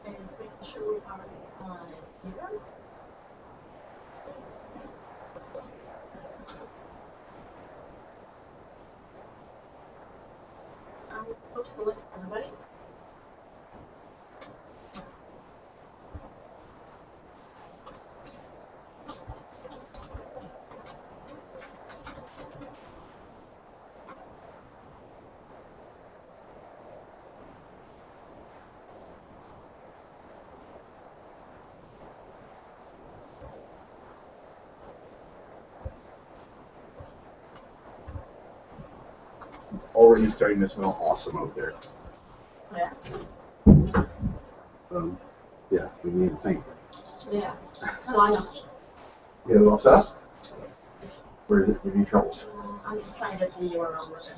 And making sure we are here. I will post the link to everybody. It's already starting to smell awesome out there. Yeah. Yeah, we need to think. Yeah. Oh, I know. You got it all set? Or is it giving you trouble? I'm just trying to get the URL written.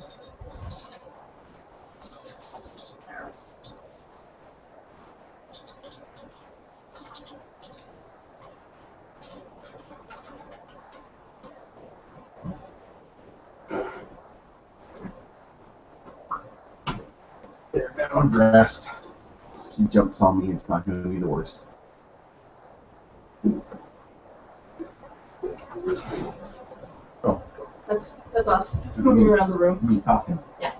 There. There, now I'm dressed. He jumps on me, it's not going to be the worst. Oh. That's us moving around the room. Me talking. Yeah.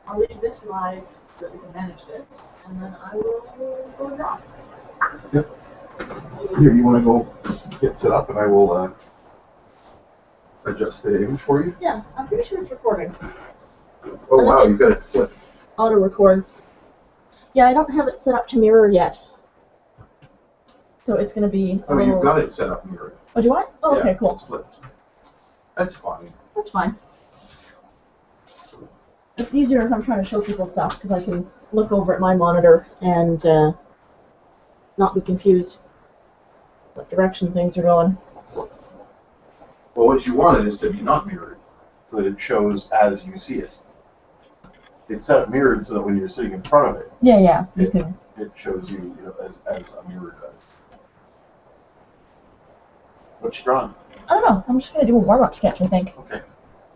I'll leave this live so that we can manage this, and then I will go draw. Yep. Here, you want to go get set up, and I will adjust the image for you? Yeah, I'm pretty sure it's recording. Oh, wow, you've got it flipped. Auto records. Yeah, I don't have it set up to mirror yet. So it's going to be Oh, you've got it set up mirrored. Oh, do I? Oh, yeah, okay, cool. It's flipped. That's fine. That's fine. It's easier if I'm trying to show people stuff, because I can look over at my monitor and not be confused what direction things are going. Well, what you want it is to be not mirrored, so that it shows as you see it. It's set up mirrored so that when you're sitting in front of it, Yeah, you can. It shows you, as a mirror does. What you drawing? I don't know. I'm just going to do a warm-up sketch, I think. Okay.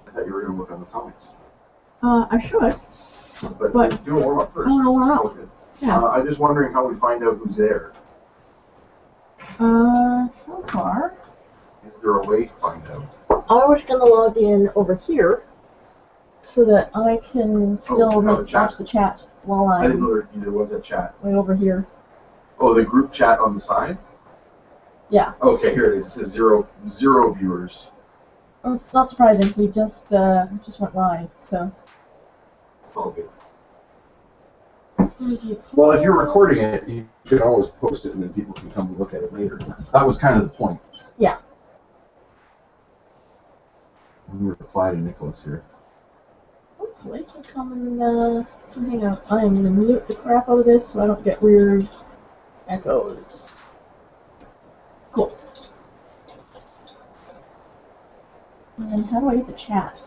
I thought you were going to work on the comics. I should. But do a warm-up first. I want to warm up. Good. Yeah. I'm just wondering how we find out who's there. So far, Is there a way to find out? I was going to log in over here so that I can still watch the chat while I didn't I'm know there was a chat. way over here. Oh, the group chat on the side? Yeah. Okay, here it is. It says zero viewers. Oh, it's not surprising. We just went live, so. It's all good. Well, if you're recording it, you can always post it and then people can come and look at it later. That was kind of the point. Yeah. Let me reply to Nicholas here. Hopefully can come and hang out. I am going to mute the crap out of this so I don't get weird echoes. Cool. And then how do I get the chat?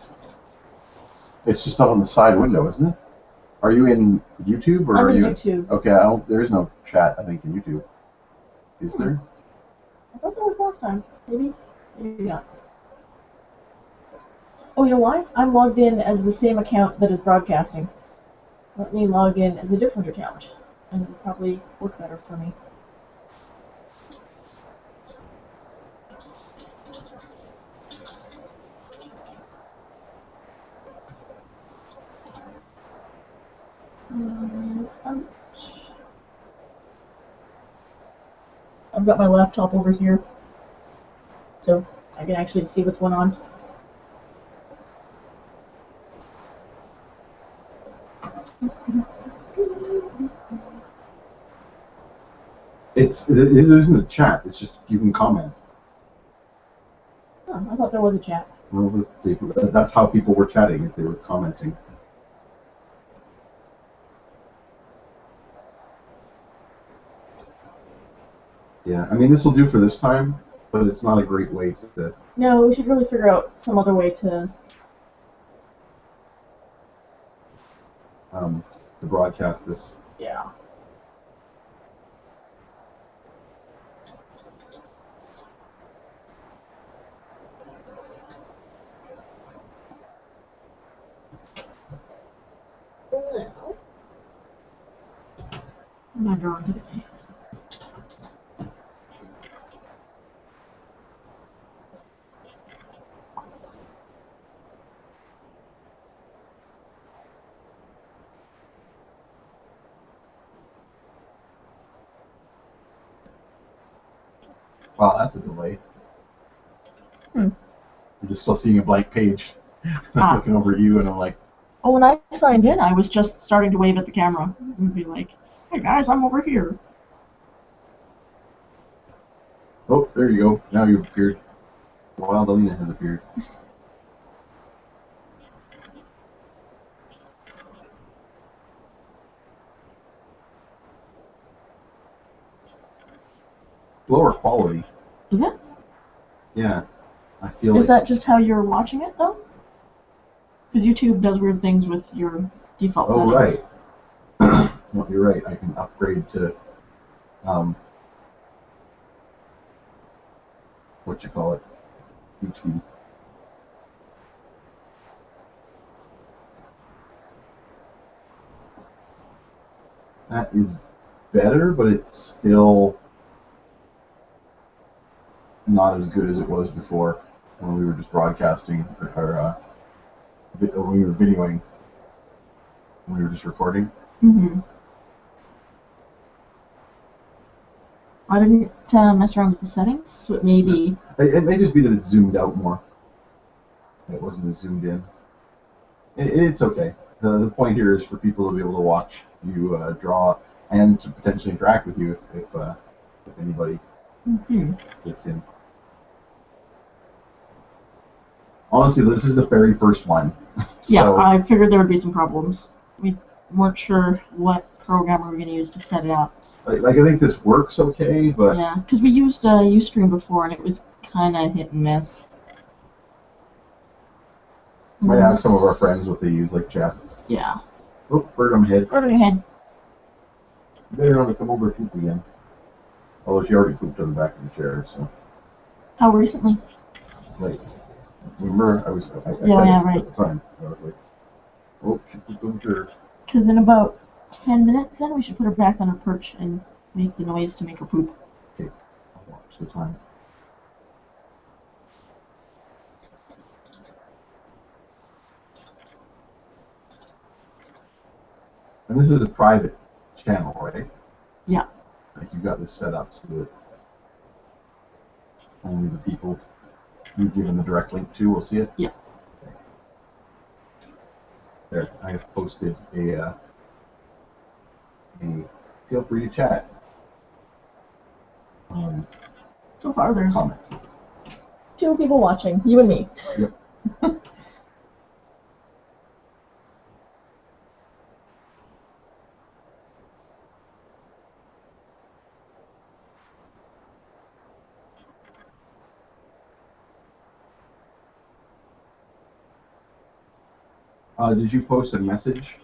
It's just up on the side window, isn't it? Are you in YouTube or I'm are in you YouTube. Okay, there is no chat, I think, in YouTube. Is there? I thought there was last time. Maybe not. Oh, you know why? I'm logged in as the same account that is broadcasting. Let me log in as a different account, and it'll probably work better for me. I've got my laptop over here, so I can actually see what's going on. It isn't a chat. It's just you can comment. Oh, I thought there was a chat. Well, that's how people were chatting, is they were commenting. Yeah, I mean, this will do for this time, but it's not a great way to... No, we should really figure out some other way to broadcast this. Yeah. Well, What am I drawing today? Wow, that's a delay. Hmm. I'm just still seeing a blank page. Ah. Looking over at you, and I'm like, Oh, when I signed in, I was just starting to wave at the camera and be like, "Hey guys, I'm over here." oh, there you go. Now you've appeared. Wild Alina has appeared. Lower quality. Is it? Yeah, I feel Is like. that just how you're watching it, though? Because YouTube does weird things with your default Oh, settings. right. No, you're right. I can upgrade to, what you call it, HD. That is better, but it's still not as good as it was before when we were just broadcasting or when we were videoing, when we were just recording. Mm-hmm. I didn't mess around with the settings, so it may be... It may just be that it's zoomed out more. It wasn't as zoomed in. It's okay. The point here is for people to be able to watch you draw and to potentially interact with you if anybody gets in. Honestly, this is the very first one. Yeah, so, I figured there would be some problems. We weren't sure what program we were going to use to set it up. like I think this works okay, but yeah, because we used Ustream before and it was kind of hit and miss. Might ask some of our friends what they use, like Jeff. Yeah. Oh, bird on my head. Bird on your head. You better not come over and poop again. Although she already pooped on the back of the chair, so. How recently? Like, remember, I said yeah, it right. at the time. I was like, oh, she pooped on the chair. Because in about 10 minutes then, we should put her back on her perch and make the noise to make her poop. Okay, I'll watch the time. And this is a private channel, right? Yeah. Like you've got this set up so that only the people you've given the direct link to will see it? Yeah. Okay. There, I have posted a feel free to chat. So far there's comment. 2 people watching, you and me. Yep. Did you post a message?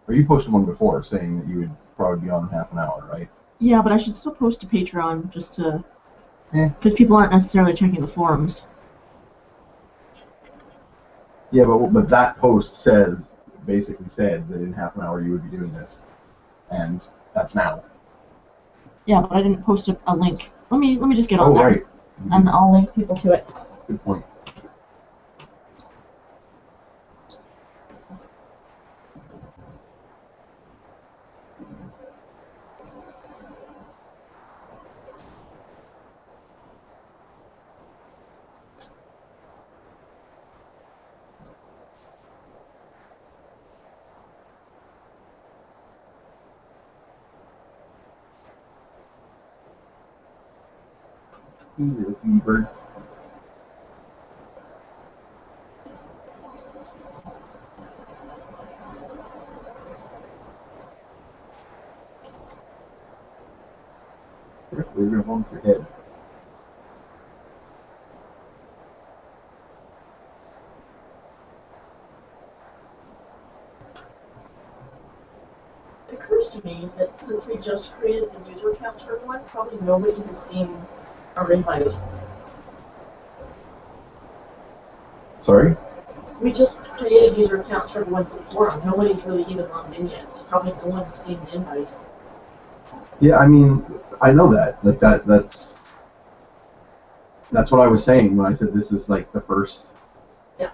Or you posted one before saying that you would probably be on in half an hour, right? Yeah, but I should still post to Patreon just to... Because people aren't necessarily checking the forums. Yeah, but that post basically said that in half an hour you would be doing this. And that's now. Yeah, but I didn't post a link. Let me just get on there. Oh, right. And I'll link people to it. Good point. Little cutie bird. We're going to bump your head. It occurs to me that since we just created the user accounts for everyone, probably nobody has seen our invite. Sorry? We just created user accounts for everyone for the forum. Nobody's really even logged in yet. So probably no one's seen the invite. Yeah, I mean, I know that. Like that's what I was saying when I said this is like the first. Yeah.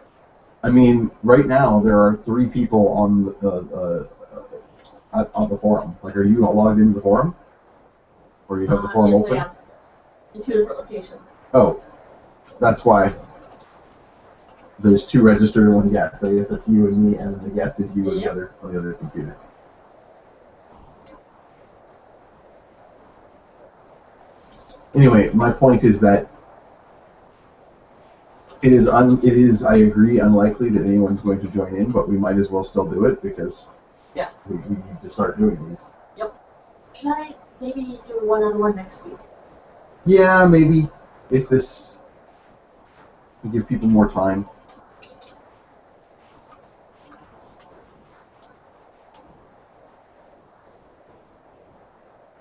I mean, right now there are 3 people on the forum. Like, are you not logged into the forum, or you have the forum yes, open? I am. In 2 different locations. Oh, that's why. There's 2 registered and 1 guest. I guess that's you and me, and then the guest is you on the other computer. Anyway, my point is that it is, I agree, unlikely that anyone's going to join in, but we might as well still do it because we need to start doing these. Yep. Should I maybe do one other one next week? Yeah, maybe, if this we give people more time.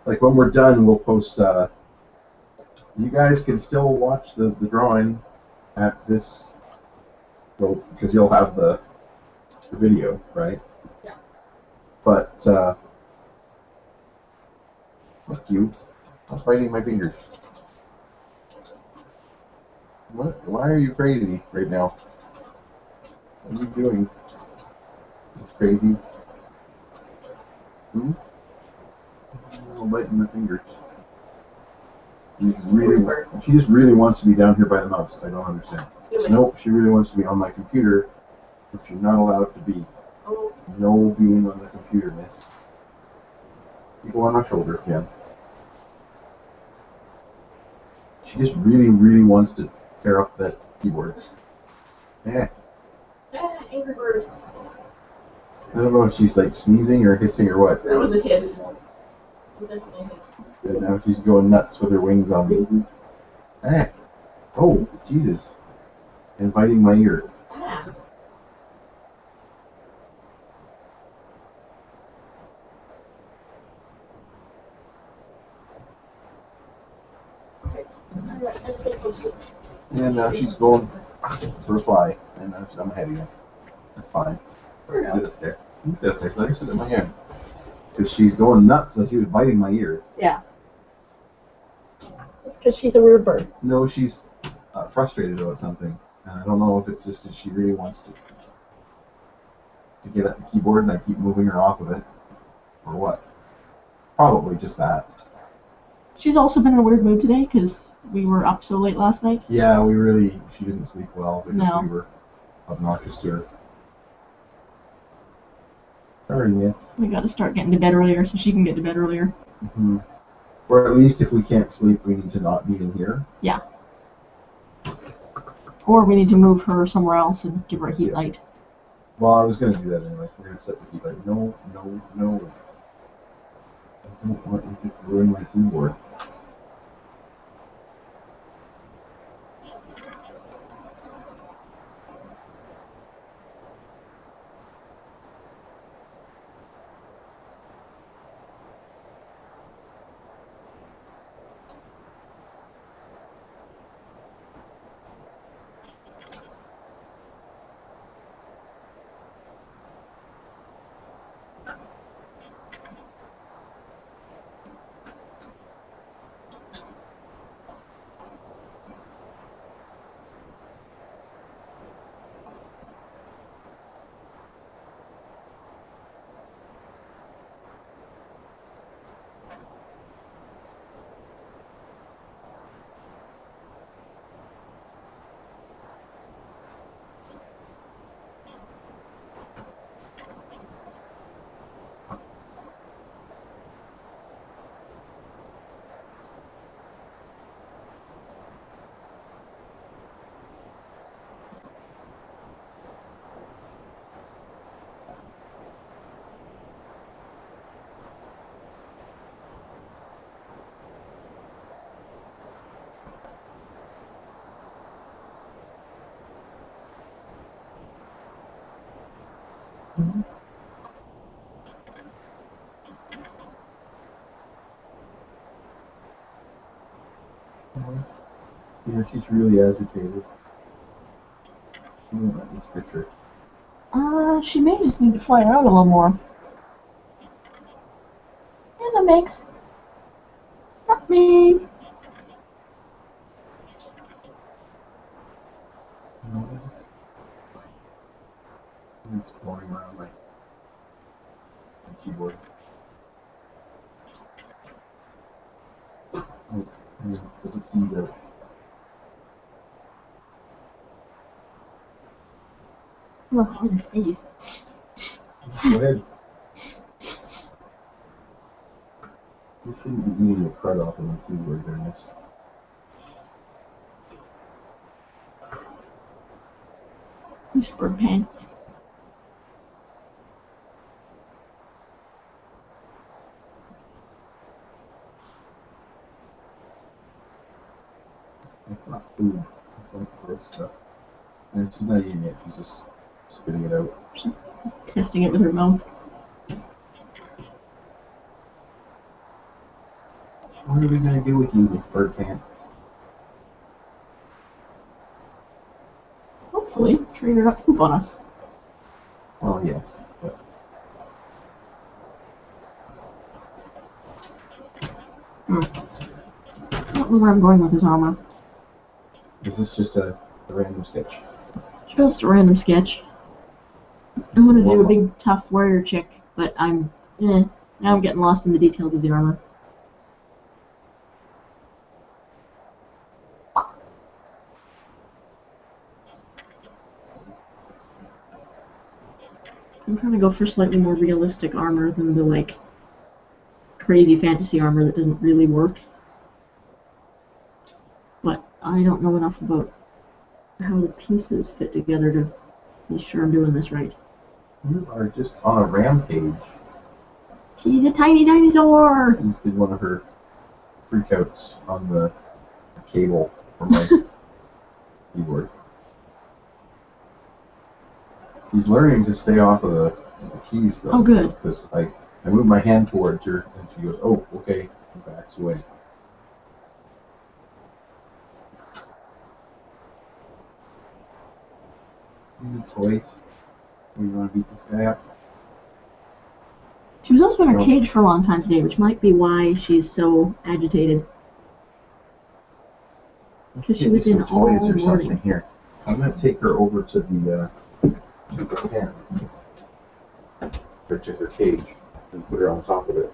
Like, when we're done, we'll post, you guys can still watch the drawing at this, well, because you'll have the video, right? Yeah. But, fuck you. I'm biting my fingers. What? Why are you crazy right now? What are you doing? It's crazy. I'm biting my fingers. She just really wants to be down here by the mouse. I don't understand. Nope, she really wants to be on my computer, which she's not allowed to be. Oh. No being on the computer, miss. People on my shoulder, yeah. She just really, really wants to tear up that keyboard. Yeah. Angry bird. I don't know if she's like sneezing or hissing or what. That was a hiss. It was definitely a hiss. And now she's going nuts with her wings on me. Ah. Oh, Jesus. And biting my ear. Ah. Okay. Alright, let's get posted. And now she's going for a fly. And now I'm ahead again. That's fine. Sit up there. You sit up there. Let her sit in my hand. Because she's going nuts, so she was biting my ear. Yeah. It's because she's a weird bird. No, she's frustrated about something. And I don't know if it's just that she really wants to get at the keyboard and I keep moving her off of it. Or what. Probably just that. She's also been in a weird mood today because we were up so late last night. Yeah, she didn't sleep well because we were obnoxious to her. Sorry, yes. We got to start getting to bed earlier so she can get to bed earlier. Mm-hmm. Or at least if we can't sleep, we need to not be in here. Yeah. Or we need to move her somewhere else and give her a heat light. Well, I was going to do that anyway. We're going to set the heat light. No, no, no. I don't want you to ruin my keyboard. Mm-hmm. Yeah, she's really agitated. That's a good trick. She may just need to fly around a little more. Yeah, that makes. Not me. I'm exploring around my keyboard. Oh, put the keys out. Oh, I'm gonna sneeze. Go ahead. You shouldn't be eating the crud off of my keyboard during this. Whisper pants. It's not food. It's like gross stuff. And she's not eating it. She's just spitting it out. Testing it with her mouth. What are we gonna do with you, with bird pants? Hopefully, train her not to poop on us. Well, yes, but I don't know where I'm going with this armor. this is just a random sketch. Just a random sketch. I want to do a big tough warrior chick, but now I'm getting lost in the details of the armor. I'm trying to go for slightly more realistic armor than the crazy fantasy armor that doesn't really work. But I don't know enough about how the pieces fit together to be sure I'm doing this right. You are just on a rampage. She's a tiny dinosaur! She just did one of her freakouts on the cable for my keyboard. She's learning to stay off of the keys, though. Oh, good. Because I move my hand towards her, and she goes, "Oh, okay," and backs away. Any toys? You want to beat this guy up? She was also in her cage for a long time today, which might be why she's so agitated. Because she was in all toys or morning. Something here. I'm gonna take her over to the pen, or to her cage, and put her on top of it.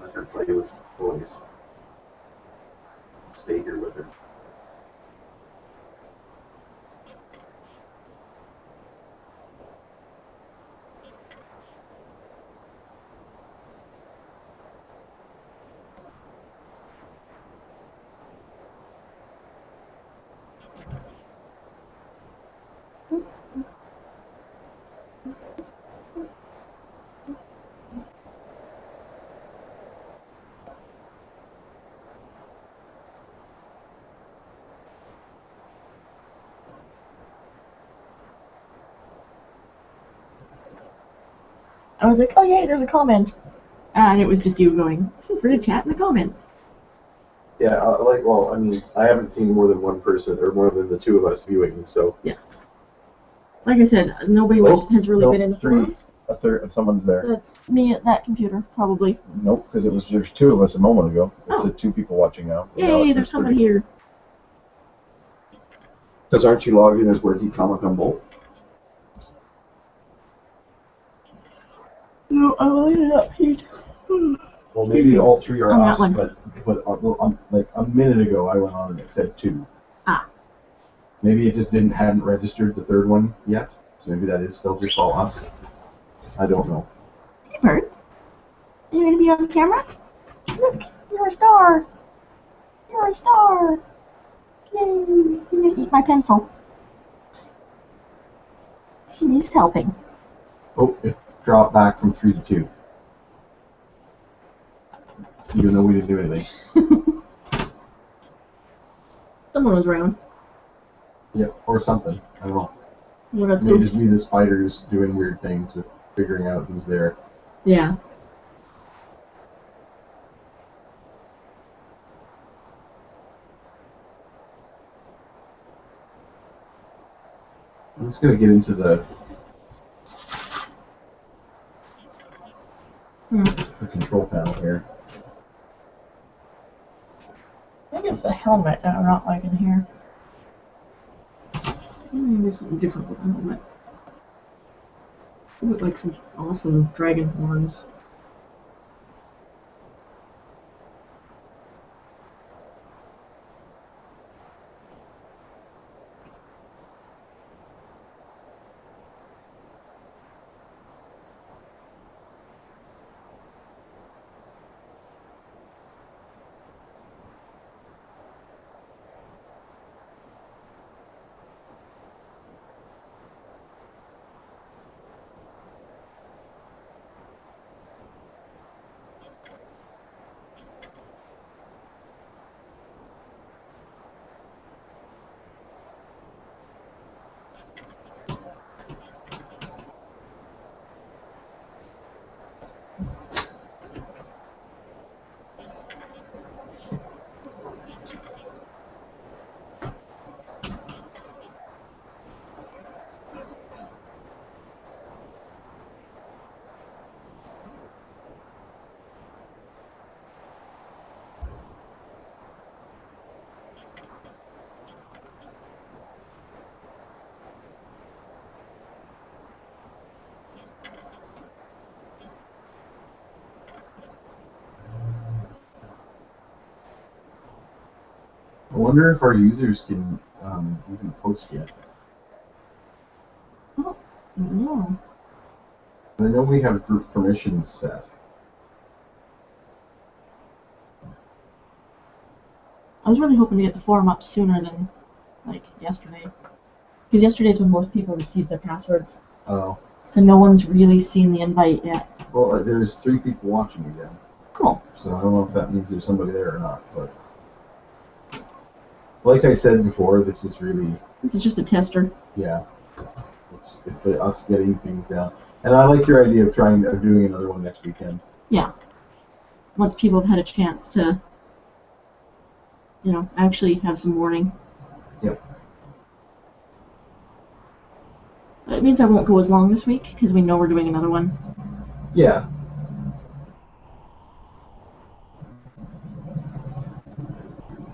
Let her play with toys. Stay here with her. I was like, oh yay, there's a comment. And it was just you going, feel free to chat in the comments. Yeah, well, I mean, I haven't seen more than one person, or more than the two of us viewing, so. Yeah. Like I said, nobody has really been in the forums. A third, someone's there. That's me at that computer, probably. Nope, because there's two of us a moment ago. It Oh. said 2 people watching now. Yay, there's someone here. Because aren't you logged in as Weregeek Comic on both? No, I loaded it up, Pete. Well, maybe all 3 are On that us, one. but like a minute ago I went on and it said 2. Ah. Maybe it just hadn't registered the third one yet, so maybe that is still just all us. I don't know. Hey, birds. Are you going to be on camera? Look, you're a star. You're a star. Yay, you're going to eat my pencil. She's helping. Oh, it dropped back from 3 to 2. Even though we didn't do anything. Someone was around. Yeah, or something. I don't know. Well, that's Maybe good. just me, the spiders, doing weird things with figuring out who's there. Yeah. I'm just gonna get into the control panel here. I think it's the helmet that I'm not liking here. Maybe there's something different with the helmet. It looked like some awesome dragon horns. I wonder if our users can even post yet. Oh, no. I know we have group permissions set. I was really hoping to get the forum up sooner than, like, yesterday. Because yesterday's when most people received their passwords. Oh. So no one's really seen the invite yet. Well, there's 3 people watching again. Cool. So I don't know if that means there's somebody there or not, but like I said before, this is really... This is just a tester. Yeah. It's us getting things down. And I like your idea of doing another one next weekend. Yeah. Once people have had a chance to, you know, actually have some warning. Yep. It means I won't go as long this week, because we know we're doing another one. Yeah.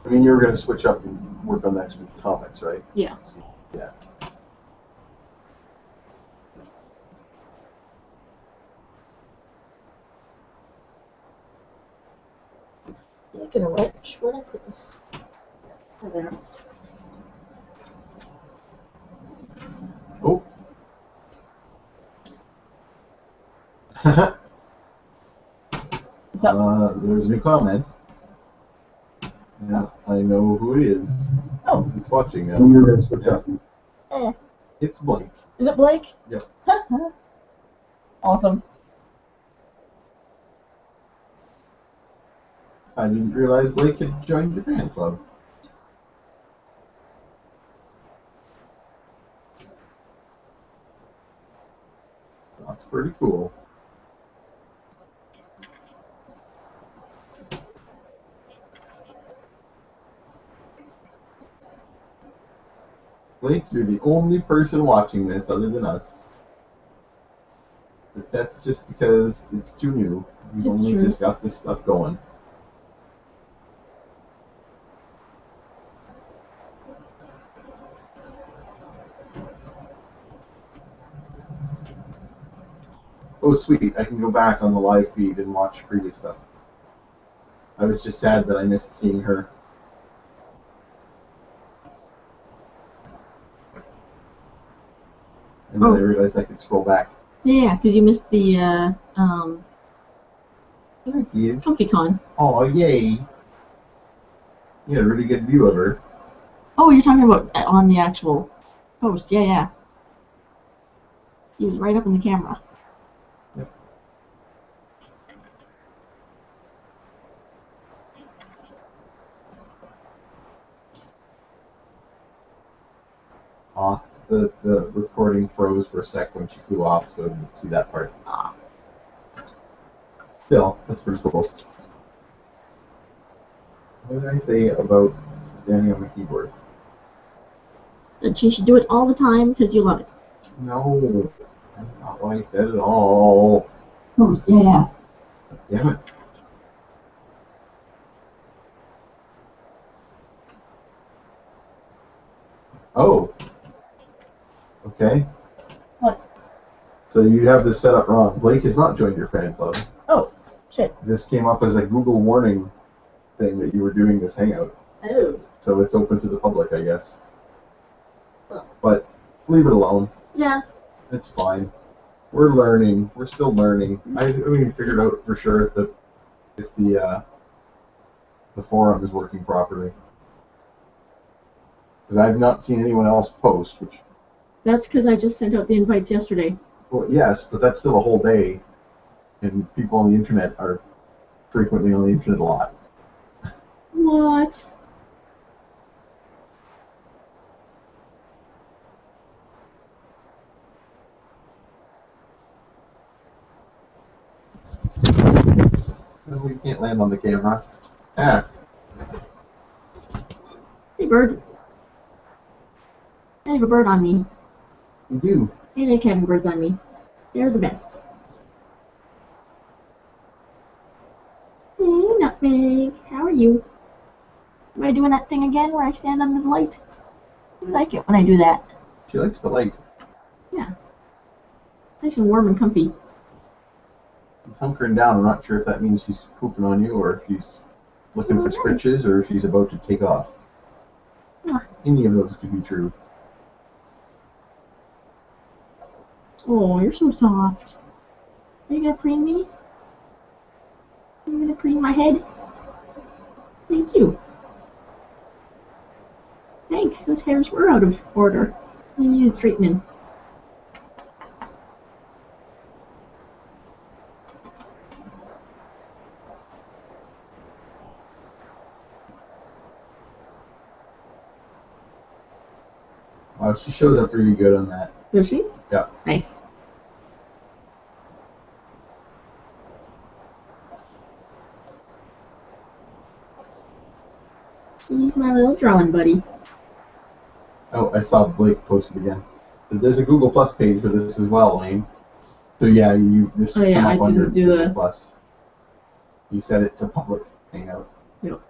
I mean, you were going to switch up and work on next week's comics, right? Yeah. Yeah. Speaking of which, where did I put this? Oh, there. Oh. What's up? There's a new comment. And I know who it is. Oh. It's watching now. You're going to switch up. It's Blake. Is it Blake? Yep. Awesome. I didn't realize Blake had joined your fan club. That's pretty cool. Blake, you're the only person watching this other than us. But that's just because it's too new. We've It's only true. just got this stuff going. Oh, sweet. I can go back on the live feed and watch previous stuff. I was just sad that I missed seeing her. And then I realized I could scroll back. Yeah, because you missed the, Thank you. ComfyCon. Oh, yay. You had a really good view of her. Oh, you're talking about on the actual post. Yeah. He was right up in the camera. Yep. The recording froze for a sec when she flew off, so I didn't see that part. Ah. Still, that's pretty cool. What did I say about standing on the keyboard? That she should do it all the time because you love it. No, that's not what I said at all. Oh, yeah. Damn it. Oh. Okay. What? So you have this set up wrong. Blake has not joined your fan club. Oh, shit. This came up as a Google warning thing that you were doing this Hangout. Oh. So it's open to the public, I guess. Well. But leave it alone. Yeah. It's fine. We're learning. We're still learning. I haven't figured out for sure if the forum is working properly. Because I've not seen anyone else post, which... That's because I just sent out the invites yesterday. Well, yes, but that's still a whole day, and people on the internet are frequently on the internet a lot. What? No, we can't land on the camera. Ah. Hey, bird. I have a bird on me. You do. I like having birds on me. They're the best. Hey, Nutmeg. How are you? Am I doing that thing again where I stand under the light? I like it when I do that. She likes the light. Yeah. Nice and warm and comfy. She's hunkering down. I'm not sure if that means she's pooping on you, or if she's looking for scritches, or if she's about to take off. Ah. Any of those could be true. Oh, you're so soft. Are you gonna preen me? Are you gonna preen my head? Thank you. Thanks, those hairs were out of order. You needed straightening. Wow, she shows up really good on that. Does she? Yeah. Nice. He's my little drawing buddy. Oh, I saw Blake post it again. So there's a Google Plus page for this as well, Lane. So yeah, this Oh, yeah, come I up on your didn't do Google the... Plus. You set it to public Hangout. Yep.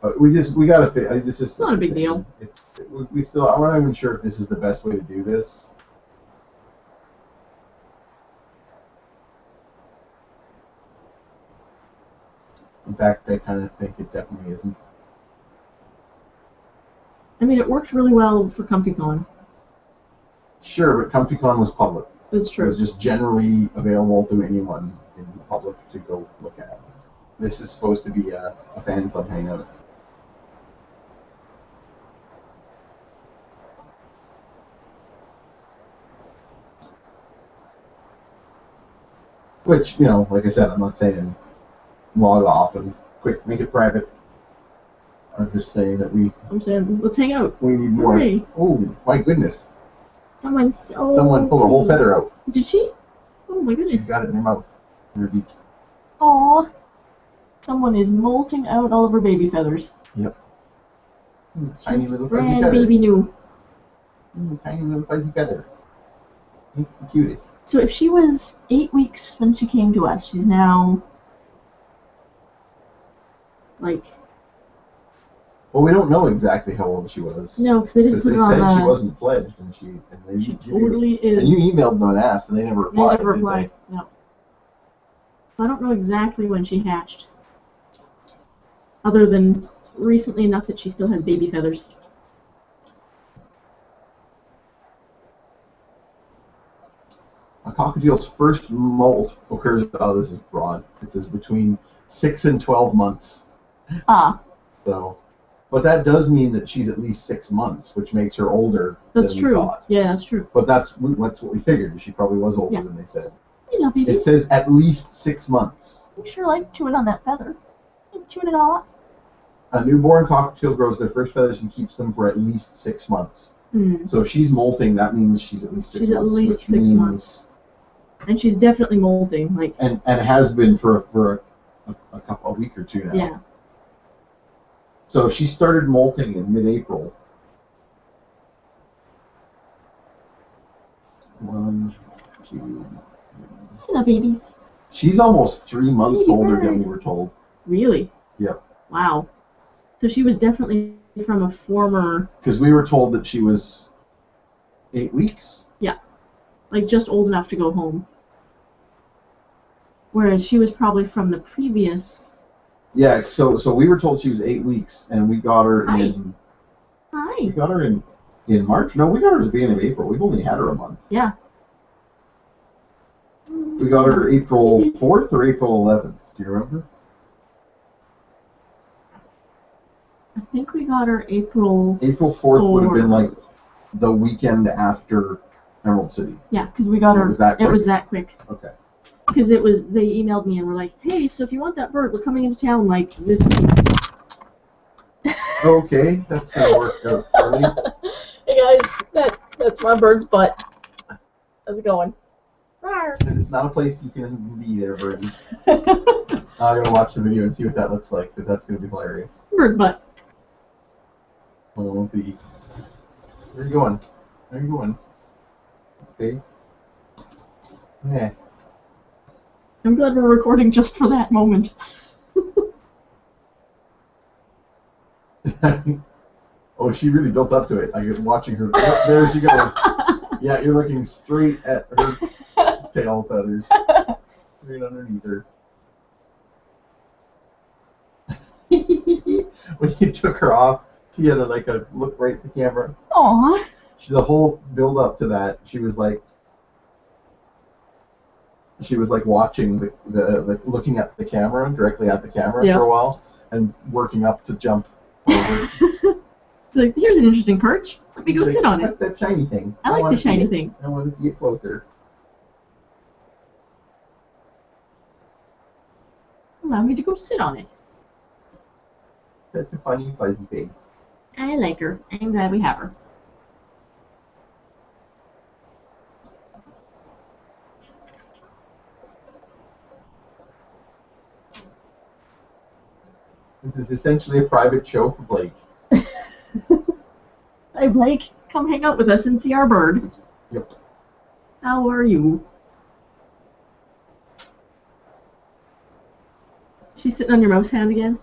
But we gotta fit. This is It's not a big deal. We still. I'm not even sure if this is the best way to do this. In fact, I kind of think it definitely isn't. I mean, it works really well for ComfyCon. Sure, but ComfyCon was public. That's It true. was just generally available to anyone in the public to go look at. This is supposed to be a fan club hangout. Which, like I said, I'm not saying log off and quick, make it private. I'm just saying that I'm saying, let's hang out. we need more. Hooray. Oh, my goodness. Someone Someone pulled a whole feather out. Did she? Oh my She's goodness. got it in her mouth. Weregeek. Aw. Someone is molting out all of her baby feathers. Yep. Tiny She's little fuzzy brand feather. baby new. Tiny little fuzzy feather. Ain't the cutest. So if she was 8 weeks when she came to us, she's now like... Well, we don't know exactly how old she was. No, because they didn't Because put they it said on she wasn't fledged, and She totally is. And you emailed them and asked, and they never They replied. never did they? replied. No. So I don't know exactly when she hatched. Other than recently enough that she still has baby feathers. A cockatiel's first molt occurs. Oh, this is broad. It says between 6 and 12 months. Ah, So, but that does mean that she's at least 6 months, which makes her older. that's than we true. thought. Yeah, that's true. But that's what we figured. She probably was older Yeah. than they said. Hey, now, baby. It says at least 6 months. You sure like chewing on that feather. You chewing it all up? A newborn cockatiel grows their first feathers and keeps them for at least 6 months. Hmm. So if she's molting, that means she's at least 6 She's months. at least which 6 means- months. And she's definitely molting. Like, And has been for a week or two now. yeah. So she started molting in mid-April. 1, 2. Hello, babies. She's almost 3 months Baby older bird. than we were told. Really? Yep. Wow. So she was definitely from a former... Because we were told that she was 8 weeks. Yeah. Like just old enough to go home. Whereas she was probably from the previous... Yeah, so we were told she was 8 weeks, and we got her in... Hi. We got her in March? No, we got her at the beginning of April. We've only had her a month. Yeah. We got her April 4th or April 11th. Do you remember? I think we got her April 4th would have been like the weekend after Emerald City. Yeah, because we got her... It was that quick. Okay. Because they emailed me and were like, hey, so if you want that bird, we're coming into town like this week. Okay, that's gonna work out for me. Hey guys, that's my bird's butt. How's it going? It's not a place you can be there, Birdie. I'm gonna watch the video and see what that looks like, because that's gonna be hilarious. Bird butt. Well, let's see. Where are you going? Where are you going? Okay. Yeah. I'm glad we're recording just for that moment. Oh, she really built up to it. I was watching her. Oh, there she goes. Yeah, you're looking straight at her tail feathers. Straight underneath her. When you took her off, she had a look right at the camera. Aww. The whole build up to that, she was like watching the looking at the camera, directly at the camera for a while, and working up to jump over. Like, here's an interesting perch. Let me go sit on it. That's that shiny thing. I like the shiny thing. I want to see it closer. Allow me to go sit on it. Such a funny, fuzzy face. I like her. I'm glad we have her. This is essentially a private show for Blake. Hey Blake, come hang out with us and see our bird. Yep. How are you? She's sitting on your mouse hand again?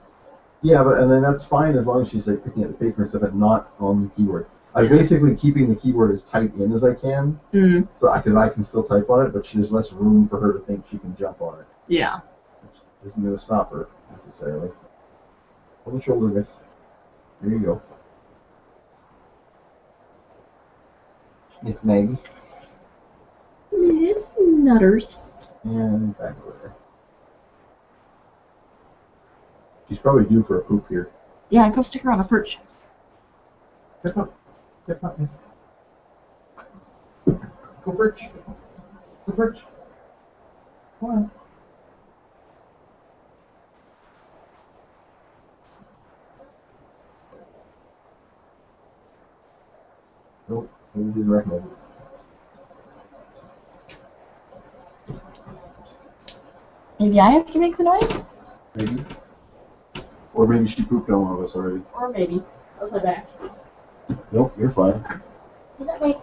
Yeah, and then that's fine as long as she's like picking at the paper and stuff and not on the keyboard. I'm basically keeping the keyboard as tight in as I can, so because I can still type on it, but there's less room for her to think she can jump on it. Yeah. Which isn't going to stop her necessarily. On the shoulder, miss. There you go. It's Maggie. Yes, nutters. And back over there. She's probably due for a poop here. Yeah, go stick her on a perch. Step up. Step up, miss. Go perch. Go perch. Come on. Nope, maybe didn't recognize it. Maybe I have to make the noise? Maybe. Or maybe she pooped on one of us already. Or maybe. How's my back? Nope, you're fine. Is that right?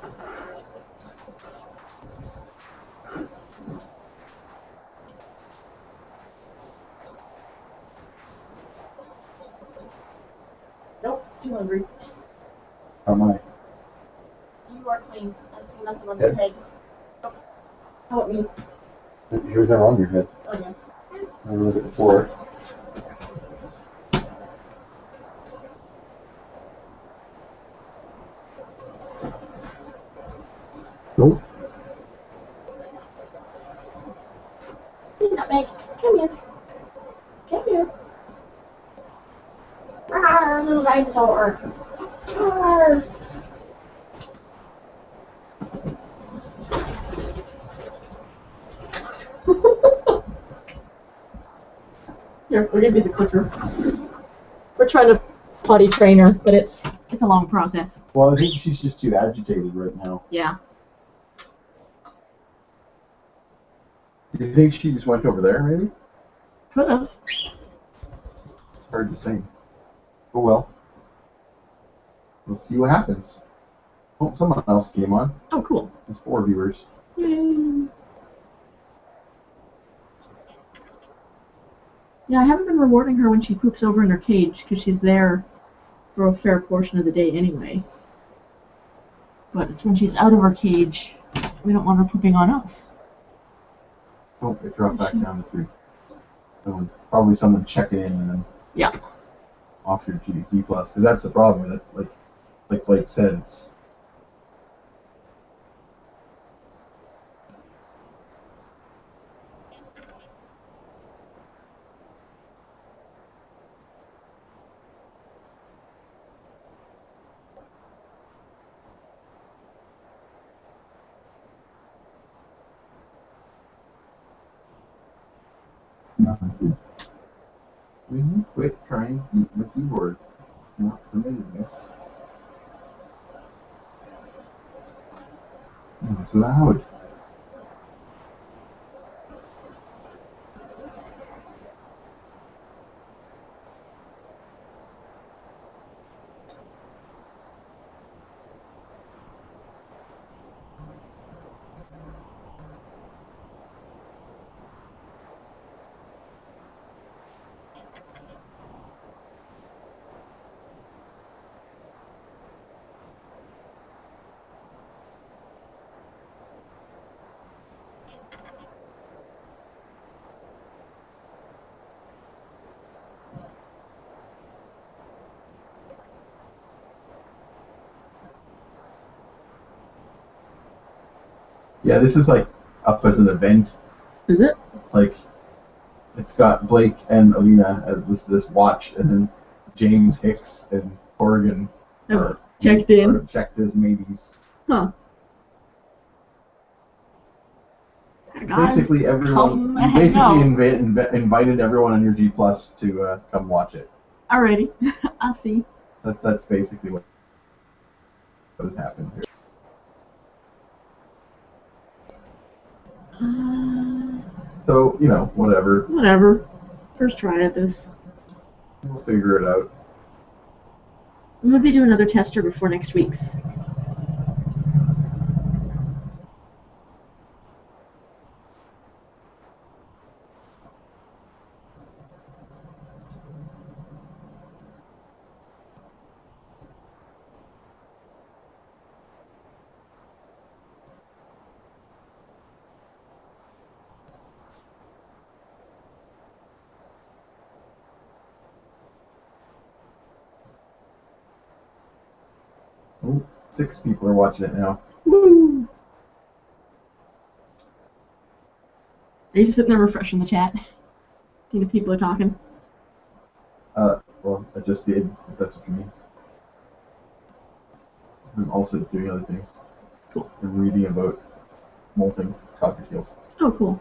Nope, too hungry. How am I? You are clean. I see nothing on your head. Oh. How about me? Here's that on your head. Oh, yes. I'll look at the floor. Nope. Nutmeg, come here. Come here. Rawr, little dinosaur. Rawr. Here, we'll give you the clicker. We're trying to potty train her, but it's a long process. Well, I think she's just too agitated right now. Yeah. Do you think she just went over there, maybe? Could have. It's hard to say. Oh well. We'll see what happens. Oh, someone else came on. Oh, cool. There's 4 viewers. Yay. Yeah, I haven't been rewarding her when she poops over in her cage, because she's there for a fair portion of the day anyway. But it's when she's out of her cage, we don't want her pooping on us. Oh, it dropped back down to 3. So probably someone checking in and then off your G plus, because that's the problem with it. Like Blake said, it's nothing. Will you quit trying to eat my keyboard? It's not permitted, miss. Oh, it's loud. Yeah, this is like up as an event. Is it? Like, it's got Blake and Alina as this watch, and then James, Hicks, and Corrigan are checked in. Are checked as maybes. Huh. Guys, Basically, everyone. You basically invited everyone on your G Plus to come watch it. Alrighty, I'll see. That's basically what has happened here. So, you know, whatever. Whatever. First try at this. We'll figure it out. We'll maybe do another tester before next week's. Oh, 6 people are watching it now. Woo! Are you just sitting there refreshing the chat? Seeing if people are talking? Well, I just did, if that's what you mean. I'm also doing other things. Cool. I'm reading about molting cockatiels. Oh, cool.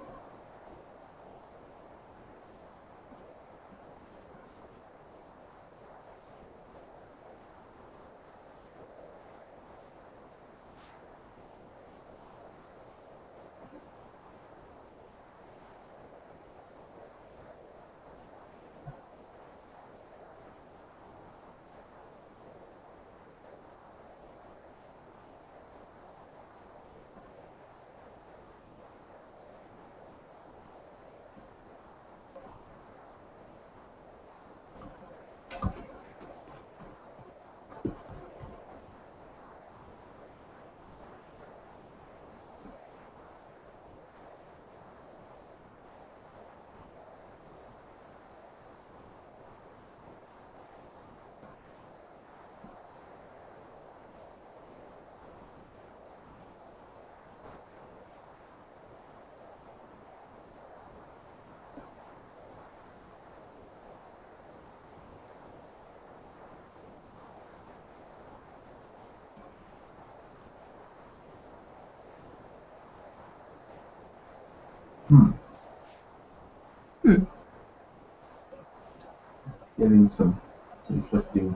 Getting some conflicting.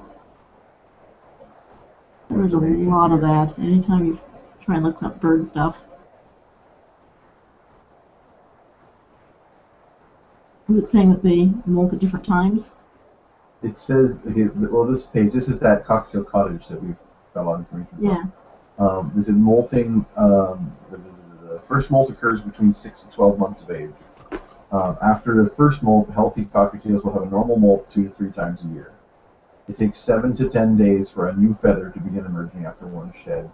There's a lot of that. Anytime you try and look up bird stuff. Is it saying that they molt at different times? It says, okay, well, this page, this is that cocktail cottage that we've got a lot of information Yeah. from. Is it molting The first molt occurs between 6 and 12 months of age. After the first molt, healthy cockatiels will have a normal molt 2 to 3 times a year. It takes 7 to 10 days for a new feather to begin emerging after one shed,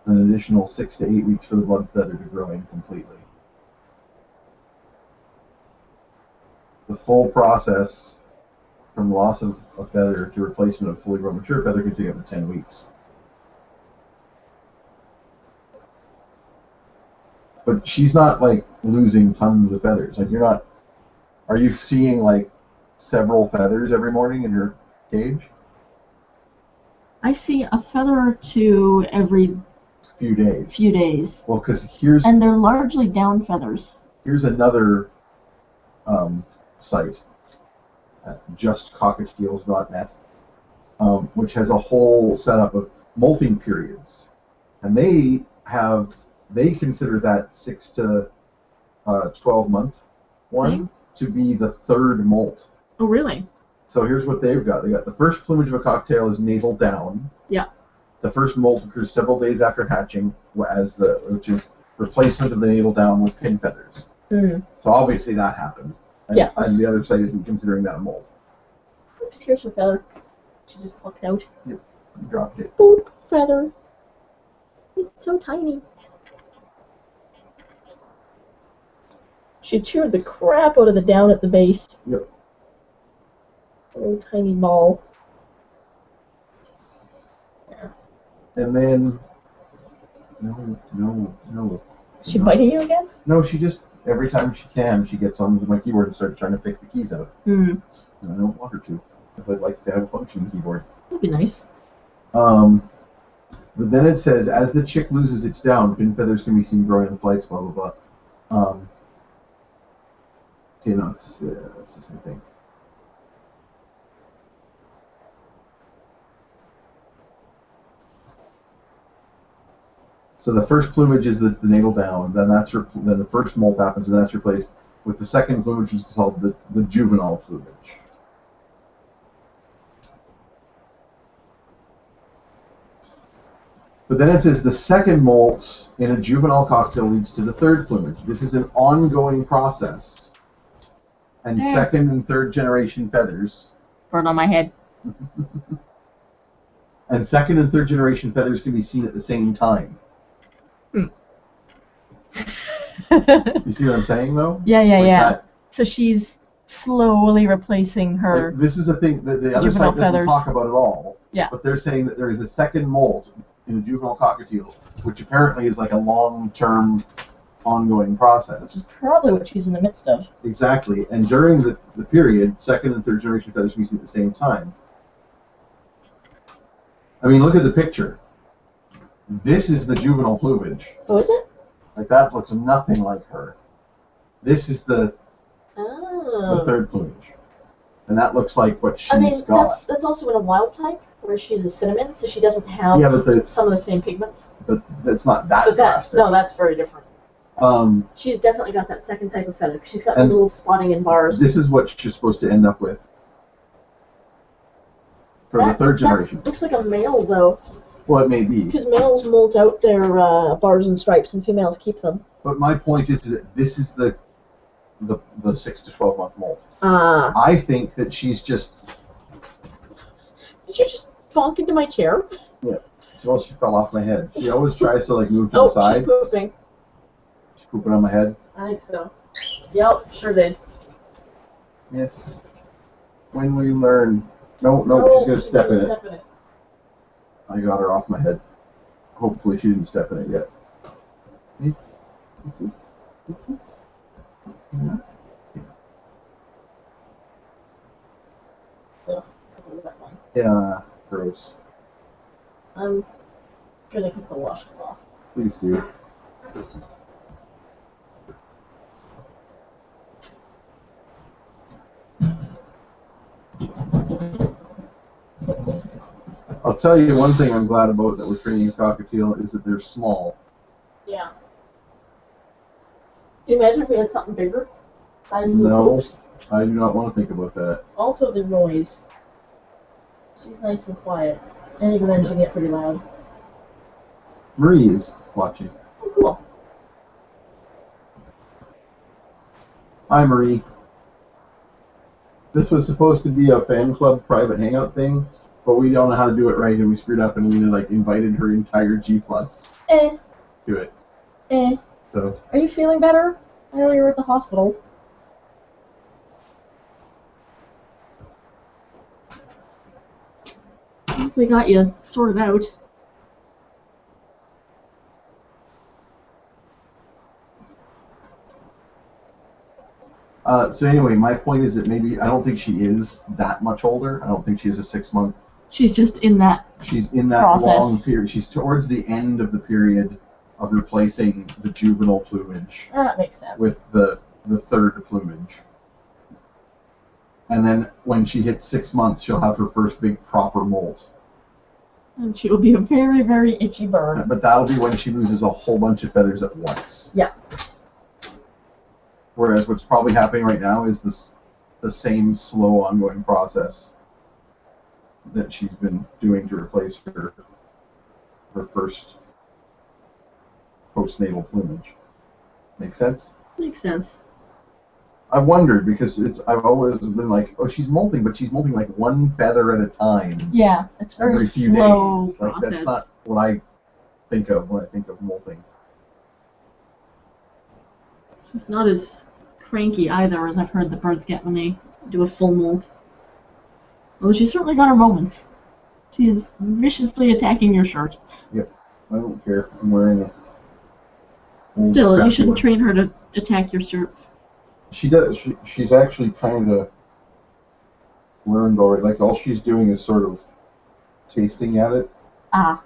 and an additional 6 to 8 weeks for the blood feather to grow in completely. The full process from loss of a feather to replacement of fully grown mature feather can take up to 10 weeks. But she's not like losing tons of feathers. Like you're not. Are you seeing like several feathers every morning in her cage? I see a feather or two every few days. Few days. Well, because here's. And they're largely down feathers. Here's another site at justcockatiels.net, which has a whole setup of molting periods, and they consider that 6 to 12 month one to be the third molt. Oh, really? So here's what they've got. They got the first plumage of a cocktail is navel down. Yeah. The first molt occurs several days after hatching, which is replacement of the navel down with pin feathers. Mm. So obviously that happened. And, yeah. And the other side isn't considering that a molt. Oops, here's her feather. She just plucked out. Yep, you dropped it. Boop, feather. It's so tiny. She chewed the crap out of the down at the base. Yep. A little tiny ball. Yeah. And then... No. Is she biting you again? No, she just... Every time she can, she gets onto my keyboard and starts trying to pick the keys out. Mm. And I don't want her to. Because I'd like to have a functioning keyboard. That'd be nice. But then it says, as the chick loses its down, pin feathers can be seen growing in flights, blah, blah, blah. Okay, no, it's the same thing. So the first plumage is the navel down, then then the first molt happens, and that's replaced with the second plumage, which is called the juvenile plumage. But then it says the second molt in a juvenile cocktail leads to the third plumage. This is an ongoing process. And second and third generation feathers. Bird on my head. And second and third generation feathers can be seen at the same time. You see what I'm saying, though? Yeah. That. So she's slowly replacing her. Like, this is a thing that the other side doesn't talk about at all. Yeah. But they're saying that there is a second molt in a juvenile cockatiel, which apparently is like a long-term, ongoing process. Which is probably what she's in the midst of. Exactly. And during the period, second and third generation feathers can be seen at the same time. I mean, look at the picture. This is the juvenile plumage. Oh, is it? Like, that looks nothing like her. This is the third plumage. And that looks like what she's got. That's also in a wild type, where she's a cinnamon, so she doesn't have some of the same pigments. But that's not that drastic. No, that's very different. She's definitely got that second type of feather. She's got little spotting and bars. This is what she's supposed to end up with. For the third generation. Looks like a male, though. Well, it may be. Because males molt out their bars and stripes, and females keep them. But my point is that this is the 6 to 12 month molt. I think that she's just... Did you just bonk into my chair? Yeah. Well, she fell off my head. She always tries to like move to the sides. Oh, she's pooping. She's pooping on my head? I think so. Yep, sure did. Yes. When will you learn? No, she's going to step in it. I got her off my head. Hopefully she didn't step in it yet. Yeah, gross. I'm gonna get the washcloth. Please do. I'll tell you one thing I'm glad about that we're training a cockatiel is that they're small. Yeah. Can you imagine if we had something bigger? Size of the No, poops? I do not want to think about that. Also the noise. She's nice and quiet. And even then she can get pretty loud. Marie is watching. Oh, cool. Hi, Marie. This was supposed to be a fan club private hangout thing, but we don't know how to do it right, and we screwed up, and Alina like invited her entire G plus to it. So Are you feeling better? I know you were at the hospital. Hopefully got you sorted out. So anyway, my point is that maybe I don't think she is that much older. I don't think she is a 6 month. She's just in that. She's in that process. long period. She's towards the end of the period of replacing the juvenile plumage That makes sense. with the third plumage. And then when she hits 6 months, she'll have her first big proper molt. And she will be a very, very itchy bird. But that'll be when she loses a whole bunch of feathers at once. Yeah. Whereas what's probably happening right now is the same slow ongoing process that she's been doing to replace her first postnatal plumage. Make sense? Makes sense. I wondered because I've always been like, oh, she's molting, but she's molting like one feather at a time. Yeah, it's very every few slow days. process. Like that's not what I think of when I think of molting. She's not as cranky either as I've heard the birds get when they do a full molt. Although she's certainly got her moments. She is viciously attacking your shirt. Yep, I don't care. I'm wearing it. Still, you shouldn't train her to attack your shirts. She does. She's actually kind of learned already. Like all she's doing is sort of tasting at it. Ah,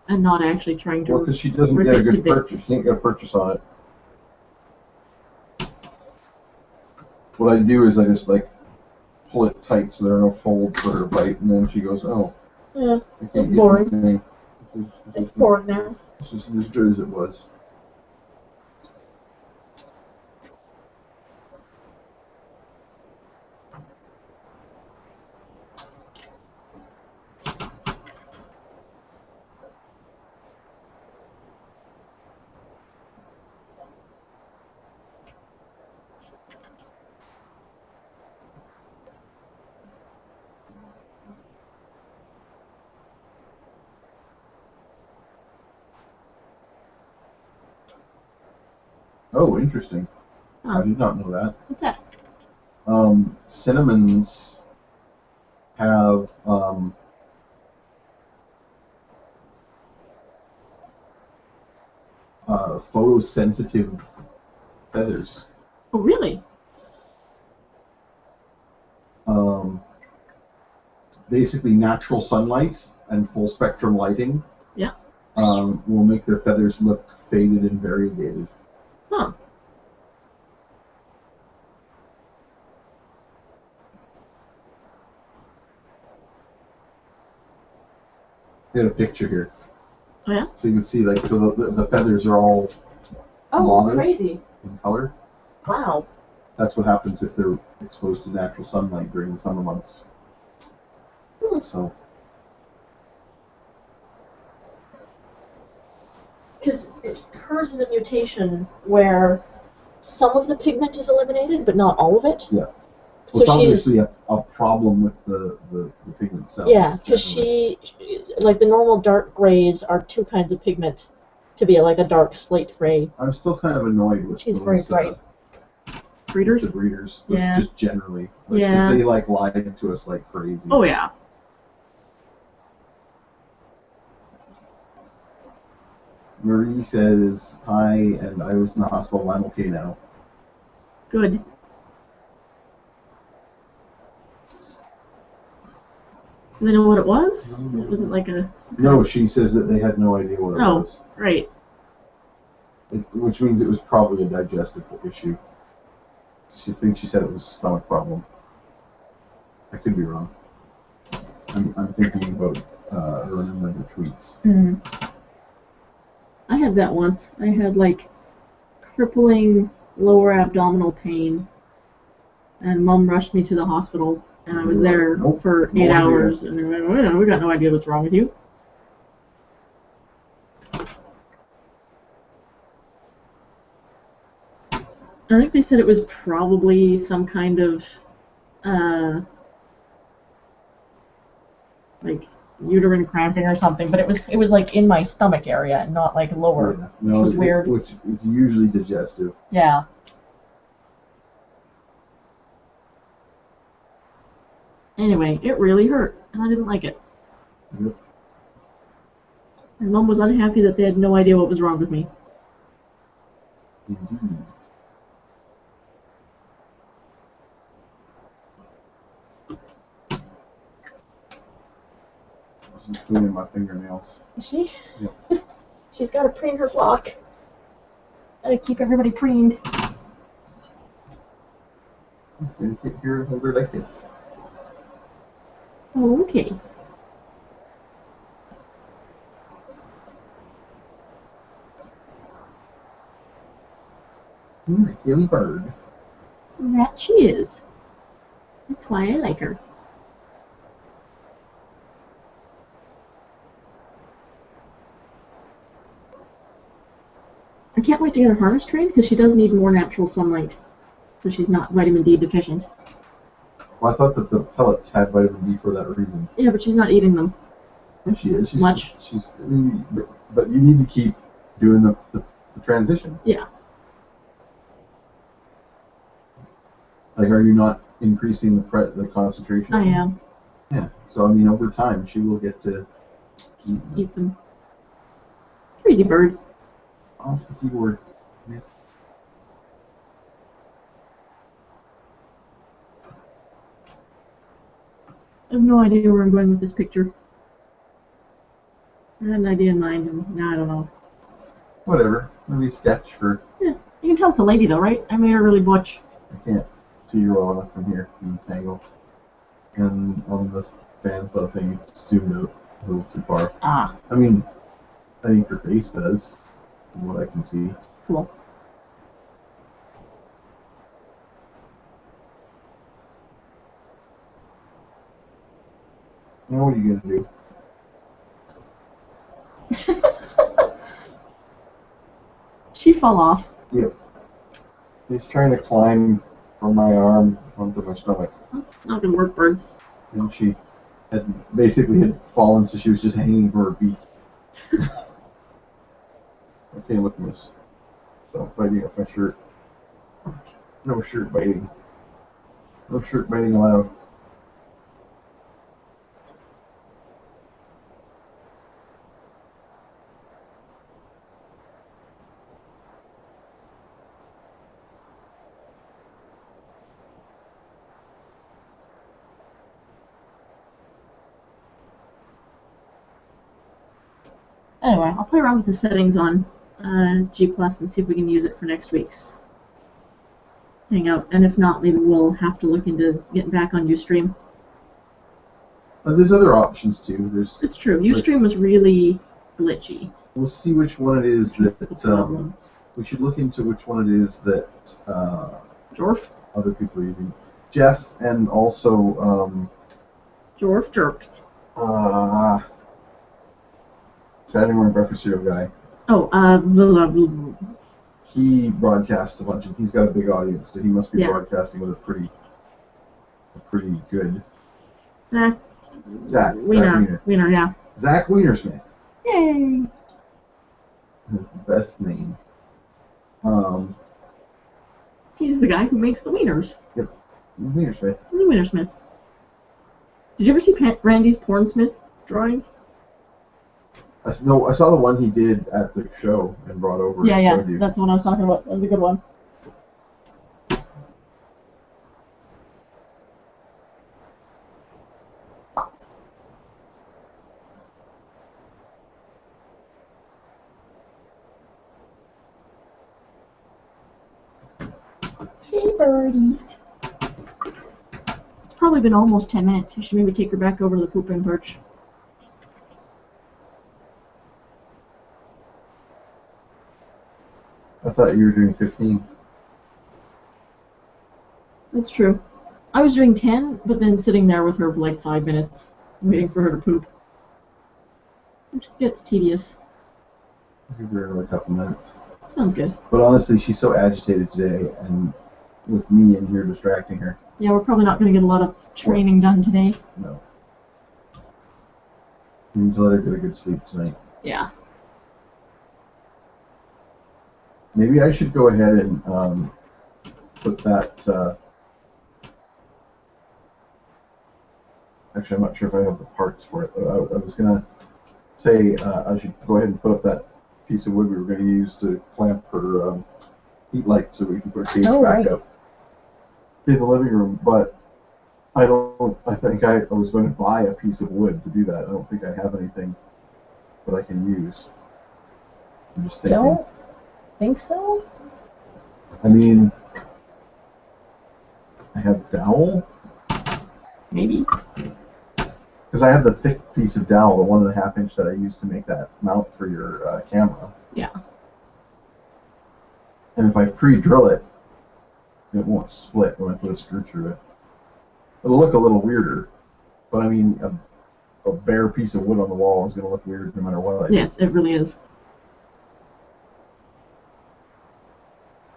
and not actually trying to. Well, because she doesn't rip get a it to good bits. purchase. She can't get a purchase on it. What I do is I just like pull it tight so there are no folds for her to bite, and then she goes, "Oh, Yeah, I can't it's get boring. anything. It's boring now. This isn't as good as it was." Oh, interesting. Huh. I did not know that. What's that? Cinnamons have photosensitive feathers. Oh, really? Basically, natural sunlight and full spectrum lighting Yeah. will make their feathers look faded and variegated. Huh. I got a picture here. Oh, yeah? So you can see, like, so the feathers are all Oh, mauve crazy. in color. Wow. That's what happens if they're exposed to natural sunlight during the summer months. So, Because hers is a mutation where some of the pigment is eliminated, but not all of it. yeah. So Well, it's she's obviously a problem with the pigment cells. yeah, because generally. she like the normal dark grays are two kinds of pigment to be like a dark slate gray. I'm still kind of annoyed with She's those, very bright. Breeders? The breeders, Yeah. just generally. Like, Yeah. 'cause they like lied to us like crazy. Oh yeah. Marie says hi, and I was in the hospital. I'm okay now. Good. Do they know what it was? Was it like a... No, she says that they had no idea what it Oh. was, Right. which means it was probably a digestive issue. She thinks she said it was a stomach problem. I could be wrong. I'm thinking about remembering her tweets. Mm. I had that once. I had like crippling lower abdominal pain, and Mom rushed me to the hospital, and I was there Nope, for no 8 idea. hours, and they went, "Well, we got no idea what's wrong with you." I think they said it was probably some kind of like uterine cramping or something, but it was like in my stomach area and not like lower, Yeah. No, which was weird. Which is usually digestive. Yeah. Anyway, it really hurt, and I didn't like it. Yep. And Mom was unhappy that they had no idea what was wrong with me. Indeed. She's cleaning my fingernails. Is she? Yep. She's got to preen her flock. Gotta keep everybody preened. I'm going to sit here and hold her like this. Oh, okay. A silly bird. That she is. That's why I like her. I can't wait to get her harness trained because she does need more natural sunlight. So she's not vitamin D deficient. Well, I thought that the pellets had vitamin D for that reason. Yeah, but she's not eating them. Yeah, she is. She's, Much. I mean, but you need to keep doing the transition. Yeah. Like, are you not increasing the concentration? I am. Yeah. So, I mean, over time, she will get to Eat them. Crazy bird. Off the keyboard. Miss. I have no idea where I'm going with this picture. I had an idea in mind, and now I don't know. Whatever. Maybe a sketch for... Yeah, you can tell it's a lady, though, right? I made her really butch. I can't see her well enough from here in this angle. And on the fan club thing, it's zoomed out a little too far. Ah. I mean, I think her face does, from what I can see. Cool. Now what are you going to do? She fell off. Yep. She's trying to climb from my arm onto my stomach. That's not gonna work, bird. And she had fallen, so she was just hanging for her beak. Okay, look, miss. Stop biting up my shirt. No shirt biting. No shirt biting allowed. Anyway, I'll play around with the settings on G Plus and see if we can use it for next week's Hangout. And if not, maybe we'll have to look into getting back on Ustream. There's other options too. It's true. Ustream was really glitchy. We'll see which one it is That's the problem. we should look into which one it is that Jorf? other people are using. Jeff and also Jorf Jerks. Saturday Morning Breakfast Cereal guy. Oh, blah, blah, blah. He broadcasts a bunch, and he's got a big audience, so he must be Yeah. broadcasting with a pretty good. Zach Wiener. Wiener, yeah. Zach Wienersmith Yay! is the best name. He's the guy who makes the wieners. Yep, Wienersmith. The Wienersmith. Did you ever see Randy's Pornsmith drawing? I saw the one he did at the show and brought over. Yeah, and yeah. showed you. That's the one I was talking about. That was a good one. Hey, birdies. It's probably been almost 10 minutes. We should maybe take her back over to the pooping perch. I thought you were doing 15. That's true. I was doing 10, but then sitting there with her for like 5 minutes, waiting for her to poop. Which gets tedious. I'll give her another couple minutes. Sounds good. But honestly, she's so agitated today, and with me in here distracting her. Yeah, we're probably not going to get a lot of training done today. No. We need to let her get a good sleep tonight. Yeah. Maybe I should go ahead and put that. Actually, I'm not sure if I have the parts for it. But I was gonna say I should go ahead and put up that piece of wood we were going to use to clamp her heat light so we can put her cage back up in the living room. But I think I was going to buy a piece of wood to do that. I don't think I have anything that I can use. I'm just thinking. Don't think so? I mean, I have dowel. Maybe. Because I have the thick piece of dowel, the 1.5 inch that I used to make that mount for your camera. Yeah. And if I pre-drill it, it won't split when I put a screw through it. It'll look a little weirder, but I mean, a bare piece of wood on the wall is going to look weird no matter what I do. Yeah, it really is.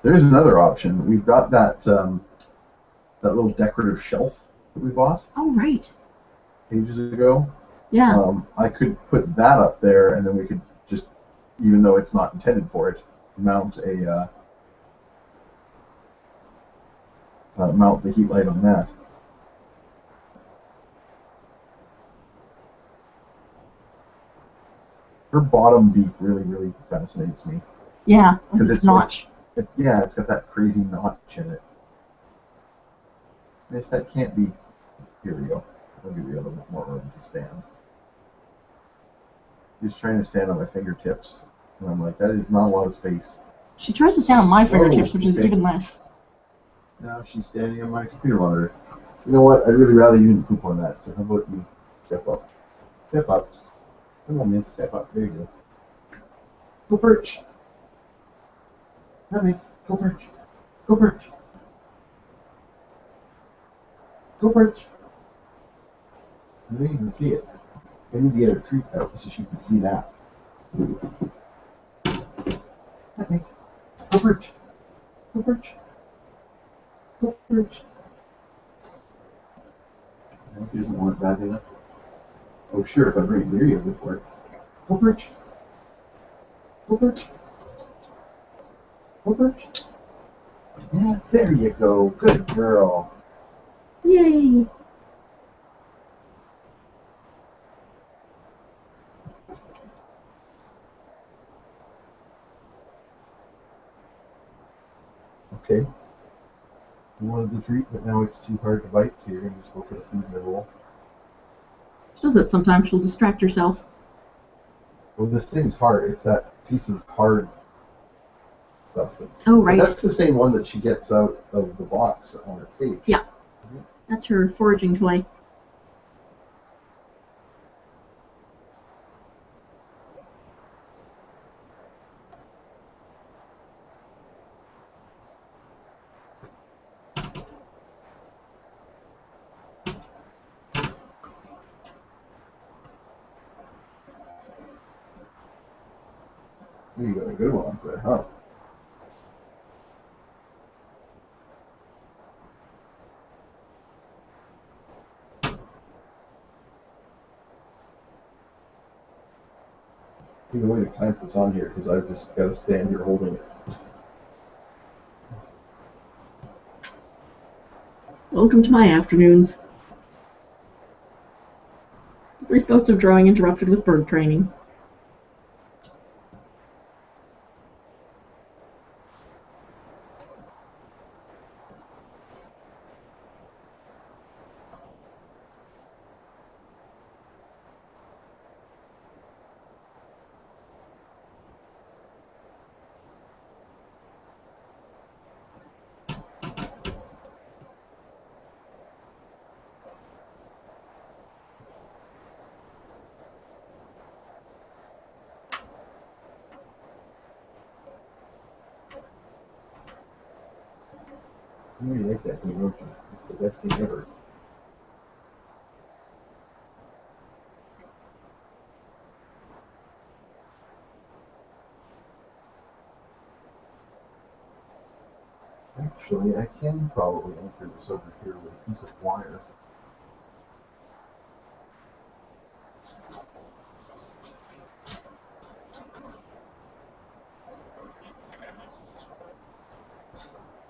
There's another option. We've got that that little decorative shelf that we bought. Oh, right. Ages ago. Yeah. I could put that up there, and then we could just, even though it's not intended for it, mount the heat light on that. Her bottom beak really, really fascinates me. Yeah, because it's notch. Like, it's got that crazy notch in it. Yes, that can't be. Here we go. I'll give you a little bit more room to stand. She's trying to stand on my fingertips, and I'm like, that is not a lot of space. She tries to stand on my fingertips, which is okay. even less. Now she's standing on my computer monitor. You know what? I'd really rather you didn't poop on that, so how about you step up? Step up. Come on, man, step up. There you go. Go perch. Honey, go perch. Go perch. Go perch. I know you can see it. I need to get her treat out so she can see that. Honey, go perch. Go perch. Go perch. I hope she doesn't want it bad enough. Oh, sure, if I bring it near you, go for it. Go perch. Go perch. Go perch. Yeah, there you go. Good girl. Yay! Okay. You wanted the treat, but now it's too hard to bite, so you're going to just go for the food in the roll. She does that sometimes. She'll distract herself. Well, this thing's hard. It's that piece of hard stuff. Oh, right. That's the same one that she gets out of the box on her cage. Yeah. That's her foraging toy. You got a good one up there, huh? Need a way to clamp this on here because I've just got to stand here holding it. Welcome to my afternoons. Brief bouts of drawing interrupted with bird training. I really like that thing, don't you? It's the best thing ever. Actually, I can probably anchor this over here with a piece of wire.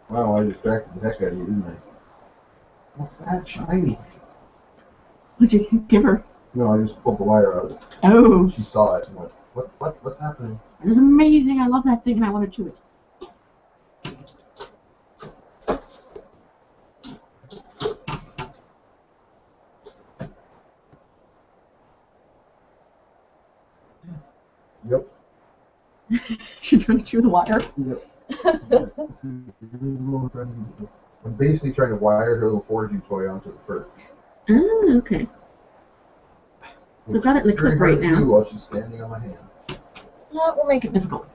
Wow, I distracted the heck out of you, didn't I? What's that shiny? What'd you give her? No, I just pulled the wire out. Oh. She saw it and went, what's happening? It was amazing. I love that thing and I want to chew it. Yep. She tried to chew the wire. Yep. I'm basically trying to wire her little foraging toy onto the perch. Oh, okay. So I've got it in the clip right now. While she's standing on my hand. That will make it difficult.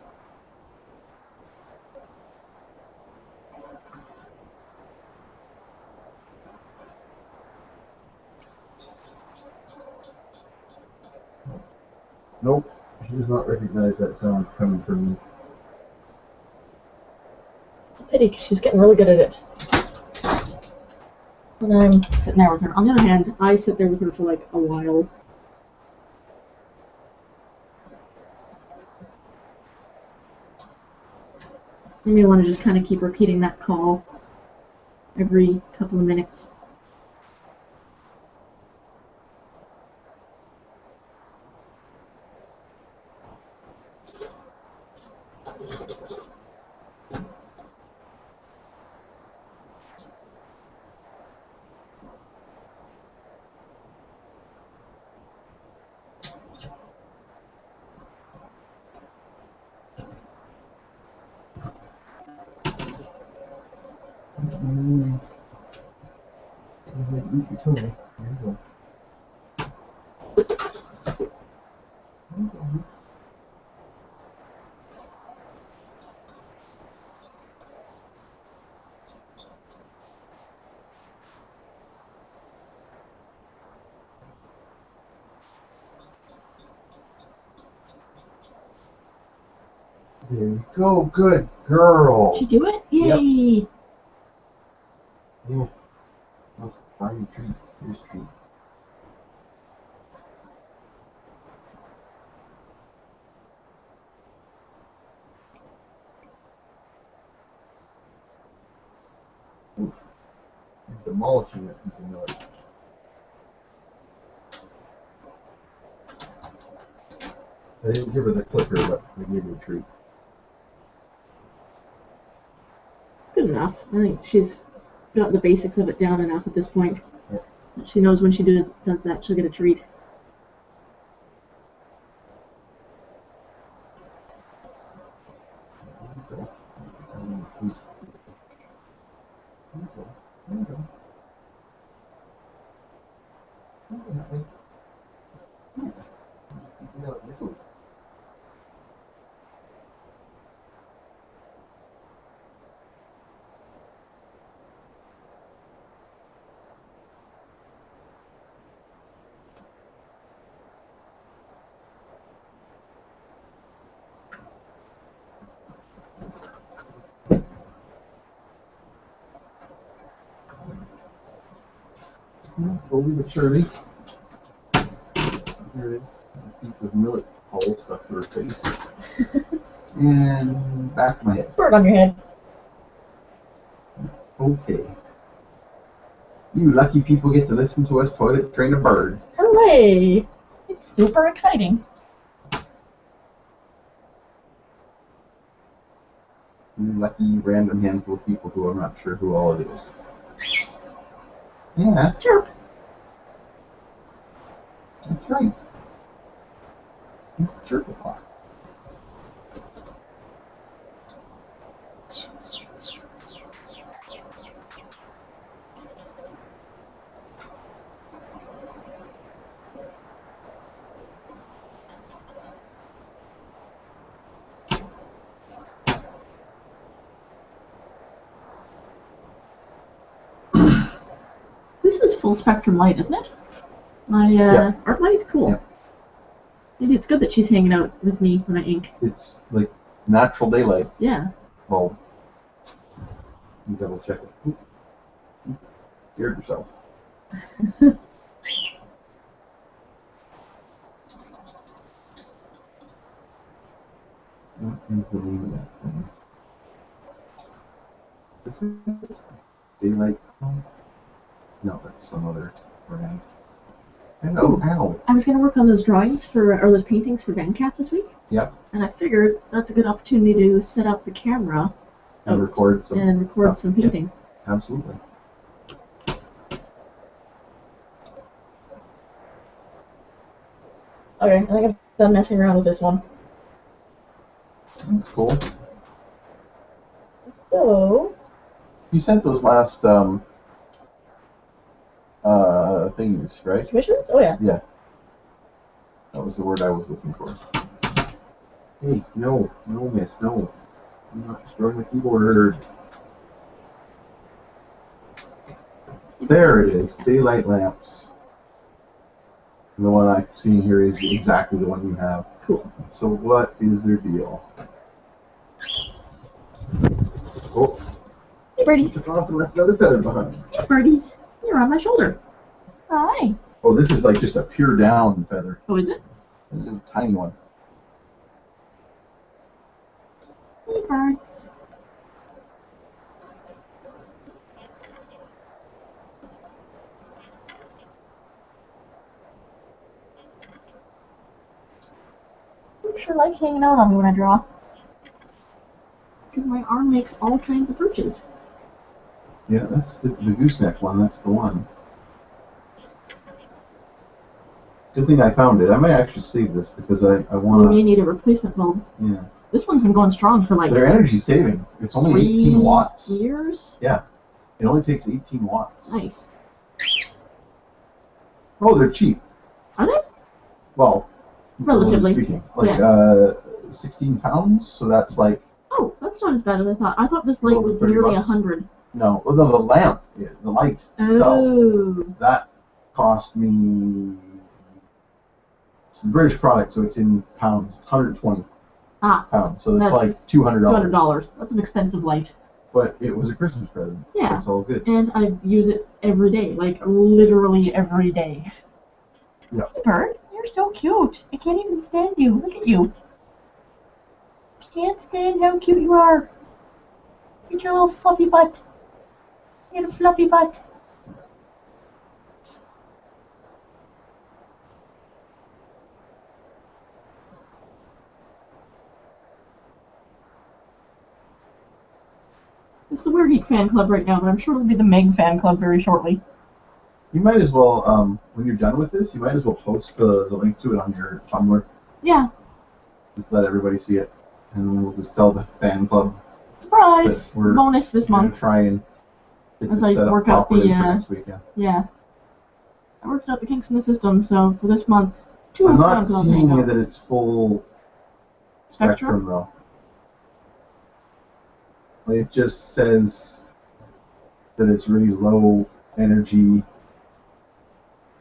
Nope. She does not recognize that sound coming from me. It's a pity because she's getting really good at it. And I'm sitting there with her. On the other hand, I sit there with her for like a while. You may want to just kind of keep repeating that call every couple of minutes. There you go, good girl. Did you do it? Yay! Yeah. Let's buy you a treat. Here's a treat. Oof. I'm demolishing that piece of milk. I didn't give her the clicker, but I gave her a treat. Good enough. I think she's got the basics of it down enough at this point. Yeah. She knows when she does that, she'll get a treat. There you go. There you go. There you go. Slowly but surely. Here, a piece of millet hole stuck to her face. And back to my head. Bird on your head. Okay. You lucky people get to listen to us toilet train a bird. Hooray! It's super exciting. You lucky random handful of people who I'm not sure who all it is. Yeah, Chirp. that's right. It's chirp o'clock. This is full spectrum light, isn't it? My art light? Cool. Yeah. Maybe it's good that she's hanging out with me when I ink. It's like natural daylight Yeah. bulb. You double check it. Oop. Oop. Scared yourself. What is the name of that thing? This is daylight. No, that's some other brand. Hello, ow. I was going to work on those drawings or those paintings for VanCaf this week. Yep. And I figured that's a good opportunity to set up the camera And record some some painting. Yeah, absolutely. Okay, I think I'm done messing around with this one. That's cool. So, You sent those last things, right? commissions? Oh yeah. Yeah. That was the word I was looking for. Hey, no, miss, no. I'm not destroying the keyboard. There it is, daylight lamps. And the one I'm seeing here is exactly the one you have. Cool. So what is their deal? Oh, Hey birdies. took off and left another feather behind. Hey birdies. You're on my shoulder. Hi. Oh, this is like just a pure down feather. Oh, is it? This is a tiny one. Hey birds. You sure like hanging out on me when I draw. Because my arm makes all kinds of perches. Yeah, that's the gooseneck one. That's the one. Good thing I found it. I might actually save this because I You want may to. need a replacement bulb. Yeah. This one's been going strong for like They're energy saving. It's only 3 18 watts. years. Yeah. It only takes 18 watts. Nice. Oh, they're cheap. Are they? Well, Relatively. speaking, like 16 pounds. So that's like Oh, that's not as bad as I thought. I thought this light Over was 30 nearly bucks. 100. no. Well, the lamp, the light itself, Oh. that cost me. It's a British product, so it's in pounds. It's 120 pounds. So it's That's like $200. $200. That's an expensive light. But it was a Christmas present. Yeah. So it's all good. And I use it every day, like literally every day. Yeah. Hey, bird, you're so cute. I can't even stand you. Look at you. Can't stand how cute you are. Look at your little fluffy butt. You got a fluffy butt. It's the Weregeek Fan Club right now, but I'm sure it'll be the Meg Fan Club very shortly. You might as well, when you're done with this, you might as well post the link to it on your Tumblr. Yeah. Just let everybody see it. And we'll just tell the fan club Surprise! But we're Bonus this we're gonna month. try and get As this I set up work out properly the, for next weekend. Yeah. I worked out the kinks in the system, so for this month, 2 I'm Fan not Club seeing hangouts. that it's full spectrum though. Like, it just says that it's really low energy,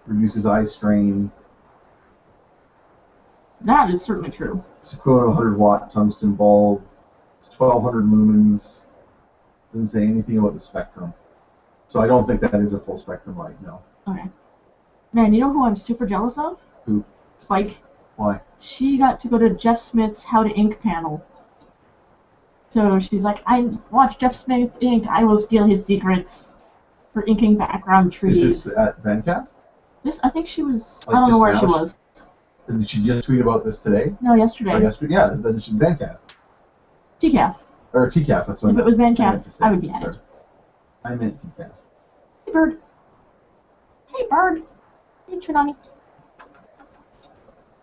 reduces eye strain. That is certainly true. It's equivalent to a 100-watt tungsten bulb. It's 1200 lumens. Doesn't say anything about the spectrum. So I don't think that is a full spectrum light, no. Okay. Man, you know who I'm super jealous of? Who? Spike. Why? She got to go to Jeff Smith's How to Ink panel. So she's like, I watch Jeff Smith ink, I will steal his secrets for inking background trees. Is this at VanCaf? This, I think she was, Like I don't know just where now? she was. Did she just tweet about this today? No, yesterday. Or yesterday? Yeah, then she's VanCaf. TCAF. Or TCAF, that's what If it was I meant to VanCaf, say. I would be at Sorry. it. I meant TCAF. Hey, bird. Hey, bird. Hey, Trinani.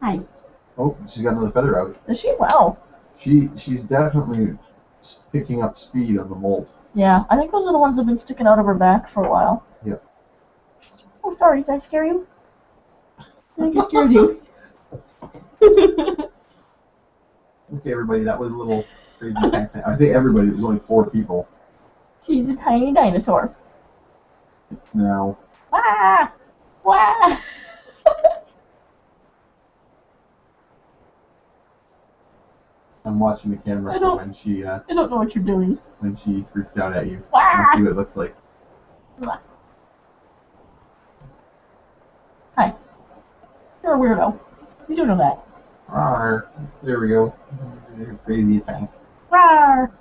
Hi. Oh, she's got another feather out. Is she? Wow. She's definitely picking up speed on the molt. Yeah, I think those are the ones that have been sticking out of her back for a while. Yep. Oh, sorry, did I scare you? I think I scared you. Okay, everybody, that was a little crazy. I think everybody, it was only 4 people. She's a tiny dinosaur. It's now. Wah! Wah! I'm watching the camera for when she I don't know what you're doing. When she freaks out at you. Ah. Let's see what it looks like. Hi. You're a weirdo. You do know that. Rawr. There we go. Crazy attack. Rawr.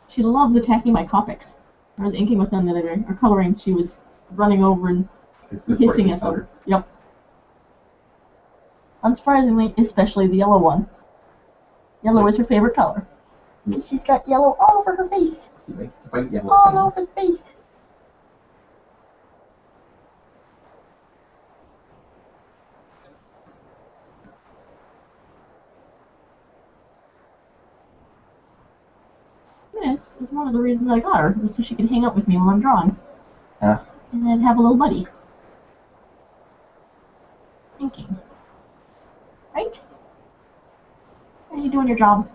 She loves attacking my Copics. I was inking with them the other day, or coloring. She was running over and hissing at them. Yep. Unsurprisingly, especially the yellow one. Yellow is her favorite color. She's got yellow all over her face. She likes to fight yellow all over the face. This is one of the reasons I got her, was so she could hang out with me while I'm drawing. Huh? And then have a little buddy. Thinking. Right? Are you doing your job?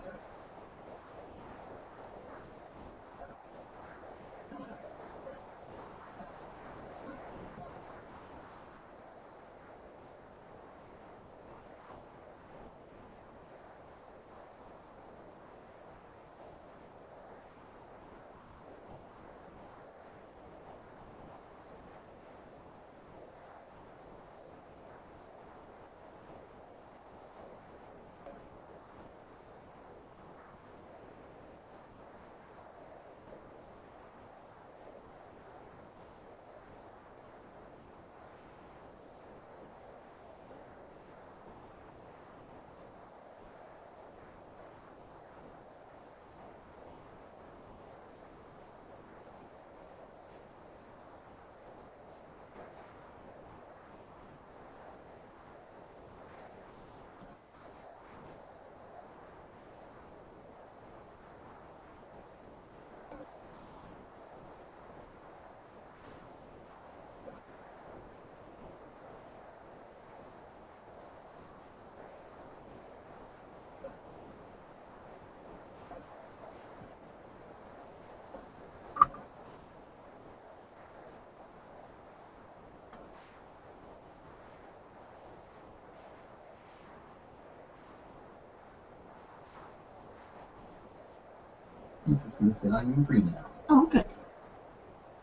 He's just going to sit on your green now. Oh, good.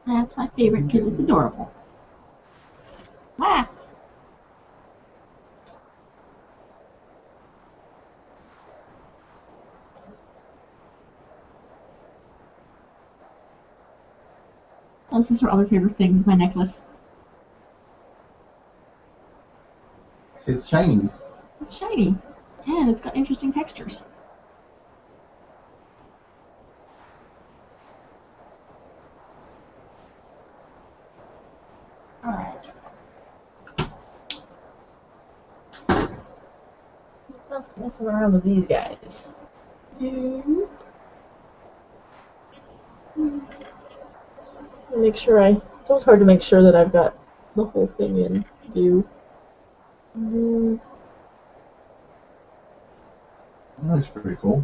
That's my favorite because it's adorable. Ah! This is her other favorite thing, is my necklace. It's Chinese. It's shiny. And it's got interesting textures. Alright. Not messing around with these guys. Make sure it's always hard to make sure that I've got the whole thing in view. That looks pretty cool.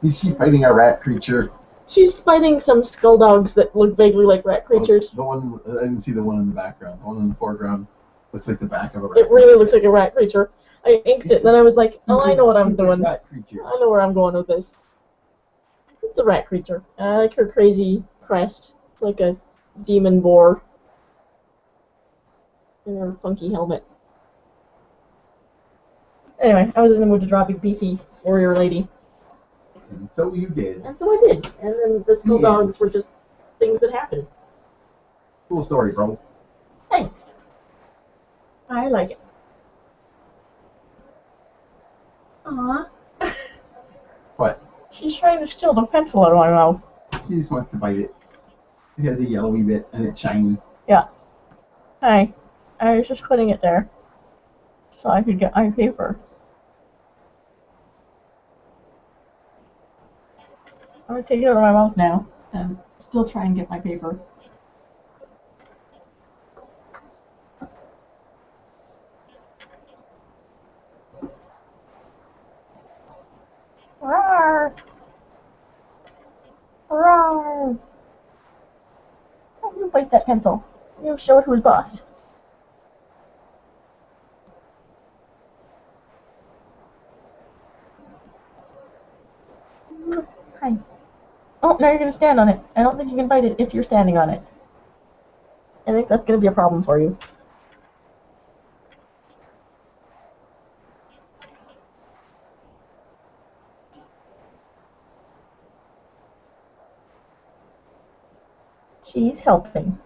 Is she fighting a rat creature? She's fighting some skull dogs that look vaguely like rat creatures. The one I didn't see the one in the background. The one in the foreground looks like the back of a rat. It really looks like a rat creature. I inked it, and then I was like, oh, I know what I'm doing. I know where I'm going with this. It's a rat creature. I like her crazy crest. It's like a demon boar. And her funky helmet. Anyway, I was in the mood to draw a big beefy warrior lady. And so you did. And so I did. And then the skull dogs were just things that happened. Cool story, bro. Thanks. I like it. Aww. What? She's trying to steal the pencil out of my mouth. She just wants to bite it. It has a yellowy bit and it's shiny. Yeah. Hi. I was just putting it there so I could get my paper. I'm gonna take it out of my mouth now and still try and get my paper. Roar! Roar! Oh, you bite that pencil. You show it who's boss. now you're going to stand on it. I don't think you can bite it if you're standing on it. I think that's going to be a problem for you. She's helping.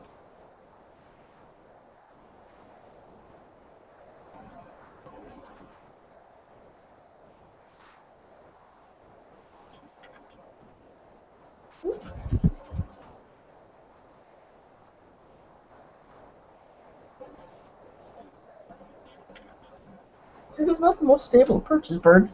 This is not the most stable of perches, bird.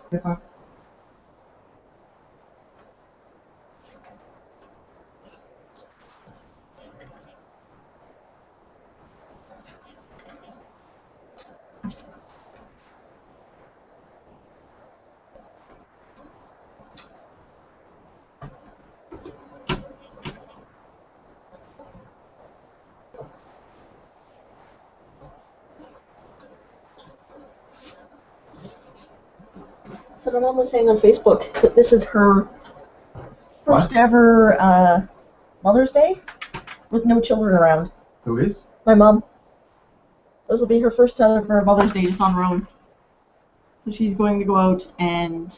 Step up. So my mom was saying on Facebook that this is her first What? ever Mother's Day with no children around. Who is? My mom. This will be her first ever Mother's Day just on her own. So she's going to go out and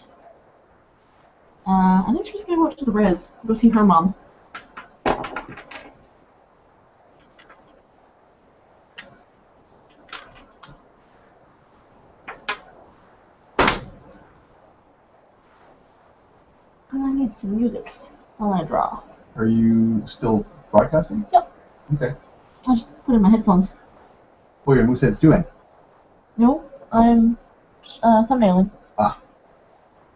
I think she's going to go out to the res, go see her mom. I need some musics while I draw. Are you still broadcasting? Yep. Okay. I'll just put in my headphones. What are your mooseheads doing? No, I'm thumbnailing. Ah.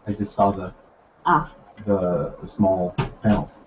I just saw the small panels.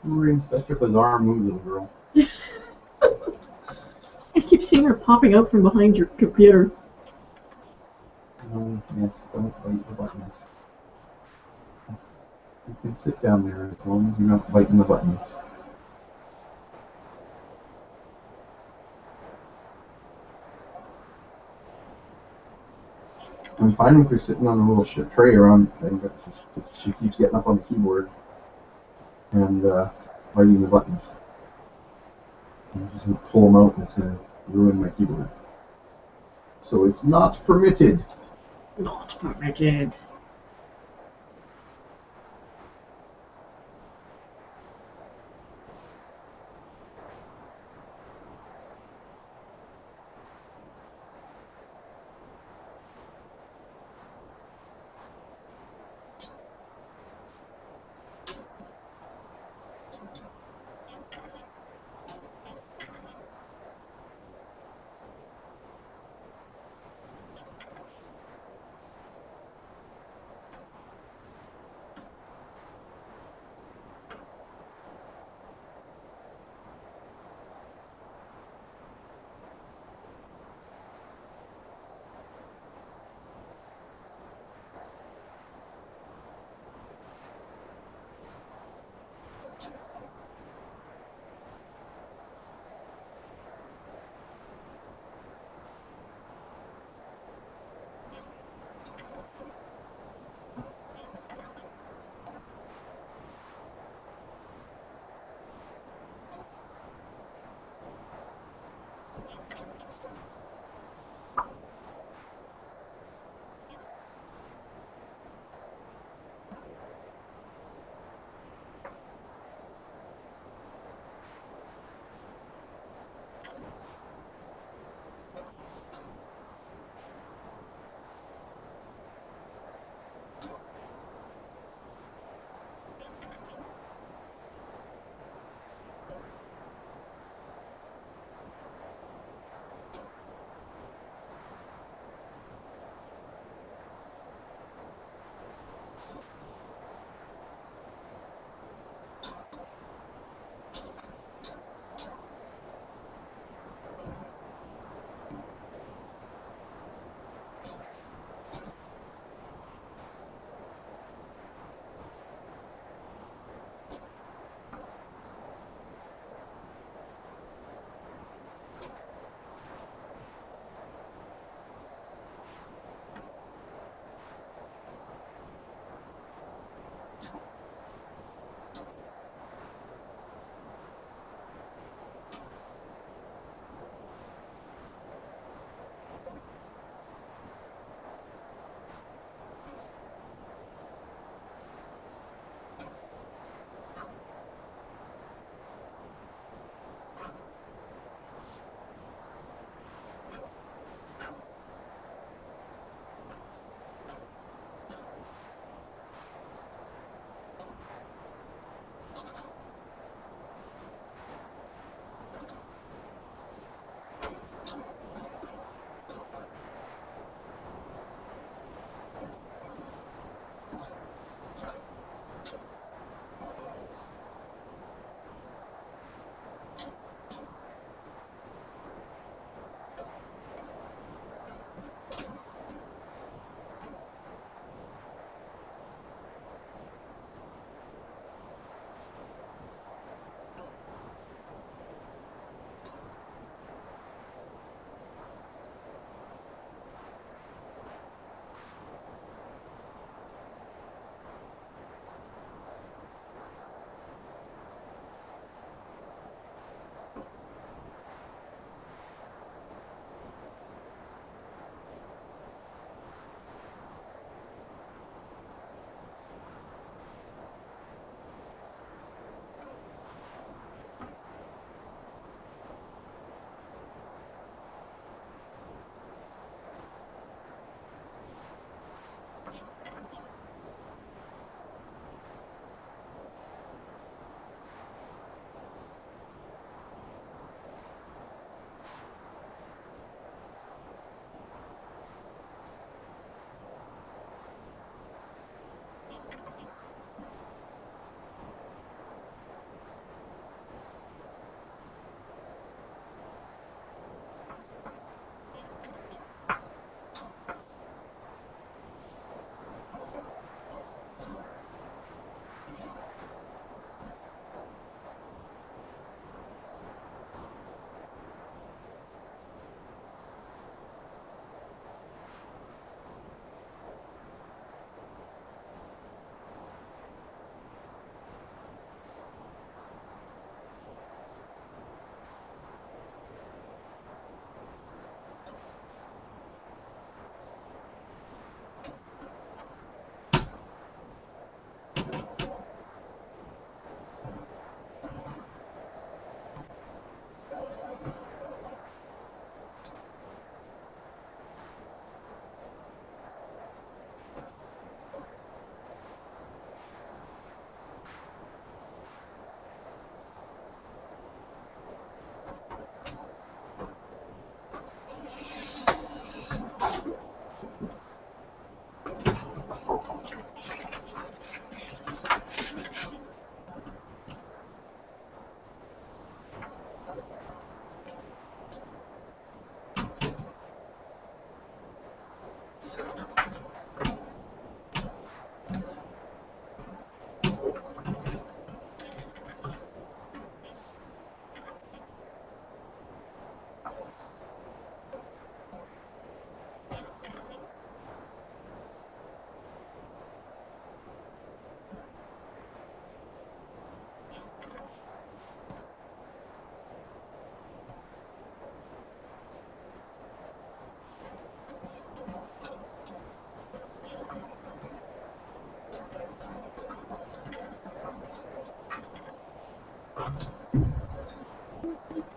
You're in such a bizarre mood, little girl. I keep seeing her popping out from behind your computer. No, yes, don't bite the buttons. You can sit down there as long as you're not biting the buttons. I'm fine with her sitting on a little tray around thing, but she keeps getting up on the keyboard and biting the buttons. I'm just going to pull them out and it's going to ruin my keyboard. So it's not permitted. Not permitted.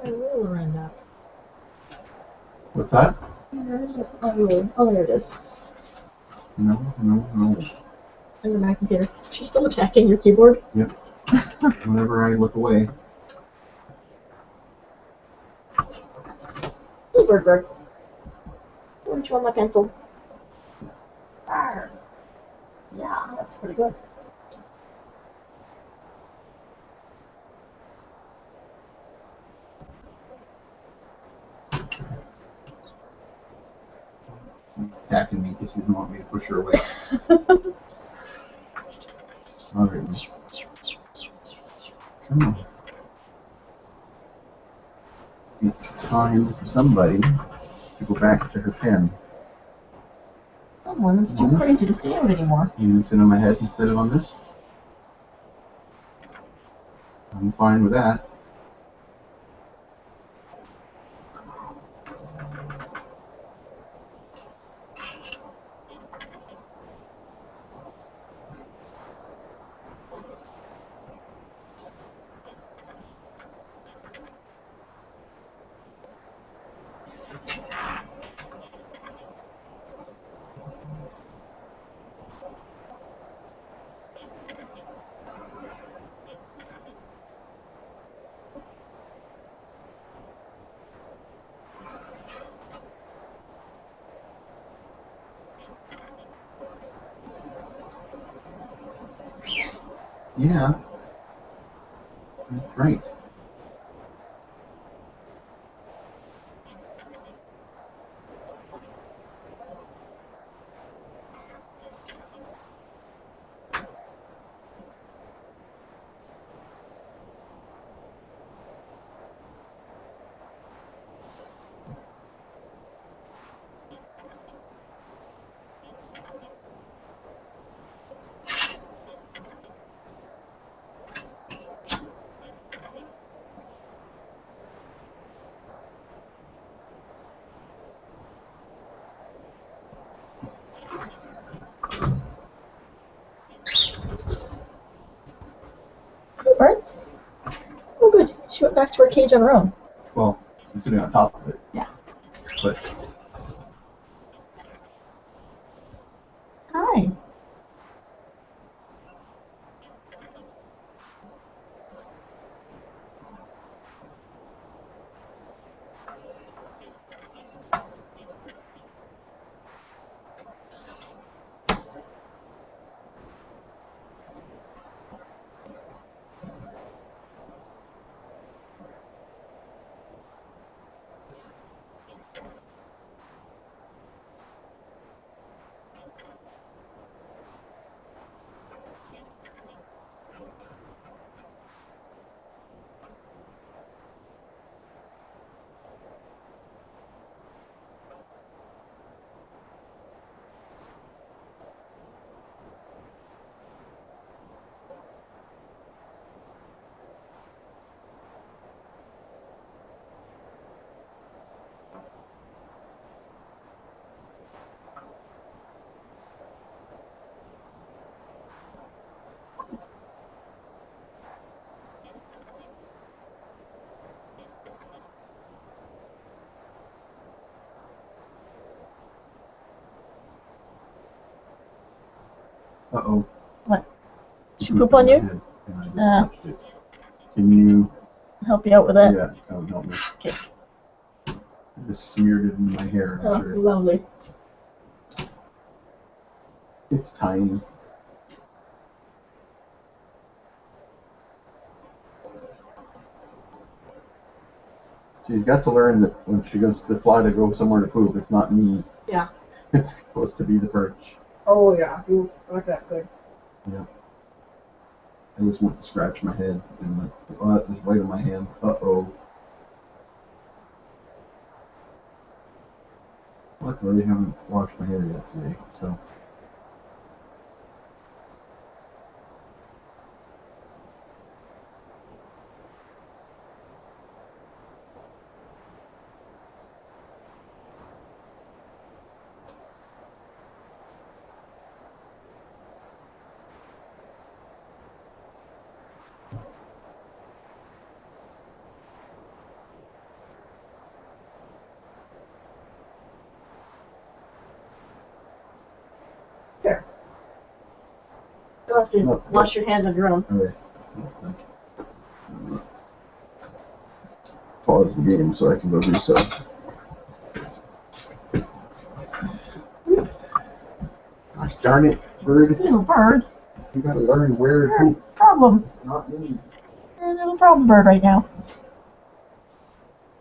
My ruler ran out. What's that? Where is it? My ruler. Oh, there it is. No. In my computer. She's still attacking your keyboard? Yep. Whenever I look away. Hey, Bird. Why don't you want my pencil? Arr. Yeah, that's pretty good. Attacking me because she doesn't want me to push her away. Alright. Come on. It's time for somebody to go back to her pen. Someone's too crazy to stay out anymore. You can sit on my head instead of on this. I'm fine with that. Yeah. That's right. Hey, Birds. Oh, good. She went back to her cage on her own. Well, I'm sitting on top of it. Yeah. But Hi. uh-oh. What? She poop on you? And I just touched it. Can you Help you out with that? Yeah, that would help me. Okay. I just smeared it in my hair. Oh, After. lovely. It's tiny. She's got to learn that when she goes to fly to go somewhere to poop, it's not me. Yeah. It's supposed to be the perch. Oh yeah, you got that good. Yeah. I just went to scratch my head and like, what? There's white on my hand. Uh-oh. Luckily, I haven't washed my hair yet today, so. There. You'll have to No, wash your hands on your own. Okay. Pause the game so I can go do so. Gosh darn it, bird. Little bird. You gotta learn where to You're a poop, problem. not me. You're a little problem bird right now.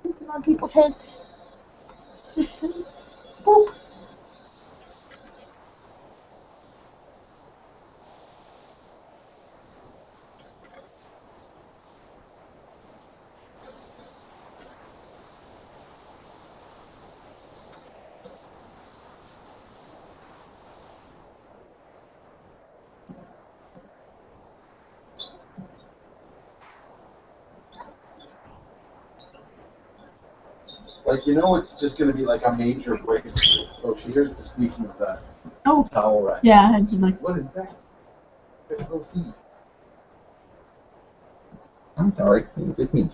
Pooping on people's heads. Poop. Like, you know, it's just gonna be like a major breakthrough. Oh, she hears the squeaking of that Oh, towel rack. yeah, and she's like, What is that? Let's go see. I'm sorry, it's me.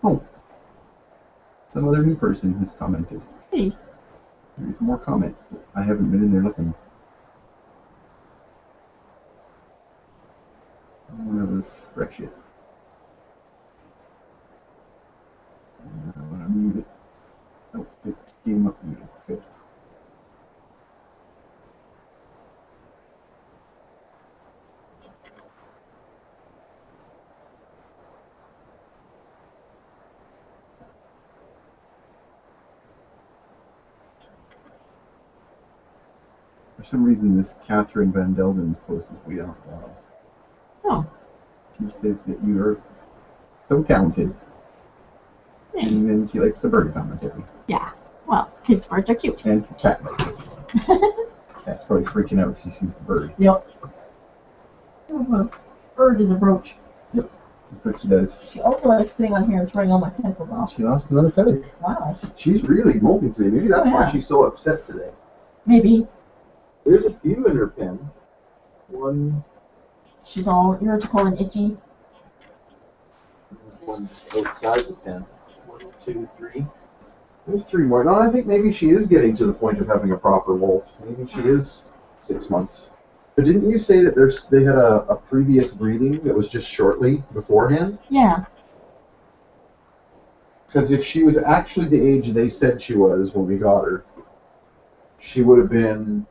Oh, some other new person has commented. hey, There's more comments. I haven't been in there looking. I'm gonna refresh it. I'm gonna mute it. Oh, it came up muted. Good. For some reason, this Catherine Van Delden's post is way off. oh, She says that you are so talented, hey. and then she likes the bird commentary. Yeah, well, because birds are cute. And cat likes it. Cat's probably freaking out if she sees the bird. Yep. Oh, bird is a roach. Yep, that's what she does. She also likes sitting on here and throwing all my pencils off. She lost another feather. Wow. She's really molting today. Maybe that's why she's so upset today. Maybe. There's a few in her pen. One She's all irritable and itchy. outside the pen. 1, 2, 3. There's 3 more. No, I think maybe she is getting to the point of having a proper molt. Maybe she is 6 months. But didn't you say that they had a previous breeding that was just shortly beforehand? Yeah. Because if she was actually the age they said she was when we got her, she would have been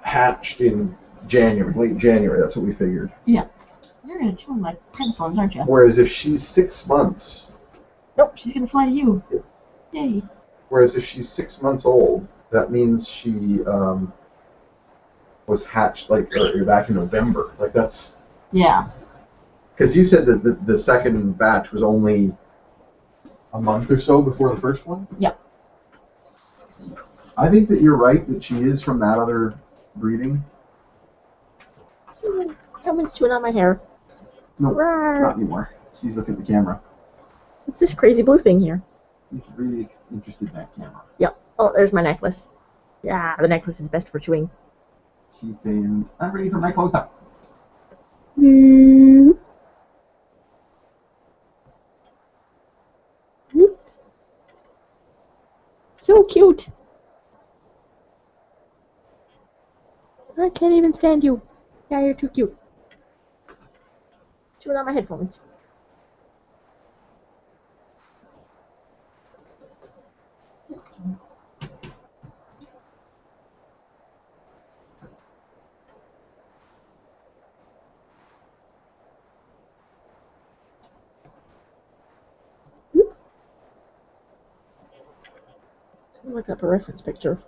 hatched in January, late January. That's what we figured. Yeah. You're going to chew on my headphones, aren't you? Whereas if she's 6 months... Nope, she's going to fly to you. Yep. Yay. Whereas if she's 6 months old, that means she was hatched like back in November. Like that's... Yeah. Because you said that the second batch was only a month or so before the first one? Yep. I think that you're right that she is from that other breeding. Someone's chewing on my hair. No, Rawr. not anymore. She's looking at the camera. What's this crazy blue thing here? She's really interested in that camera. Yep. Oh, there's my necklace. Yeah, the necklace is best for chewing. She's saying, I'm ready for my close-up. Mm. So cute. I can't even stand you. Yeah, you're too cute. Chewing on my headphones. Look up a reference picture.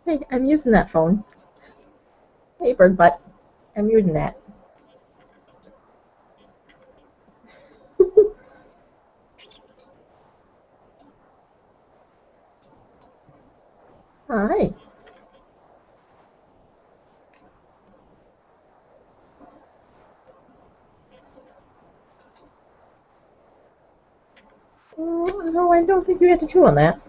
Hey, I'm using that phone. Hey, bird butt. I'm using that. Hi. No, I don't think you had to chew on that.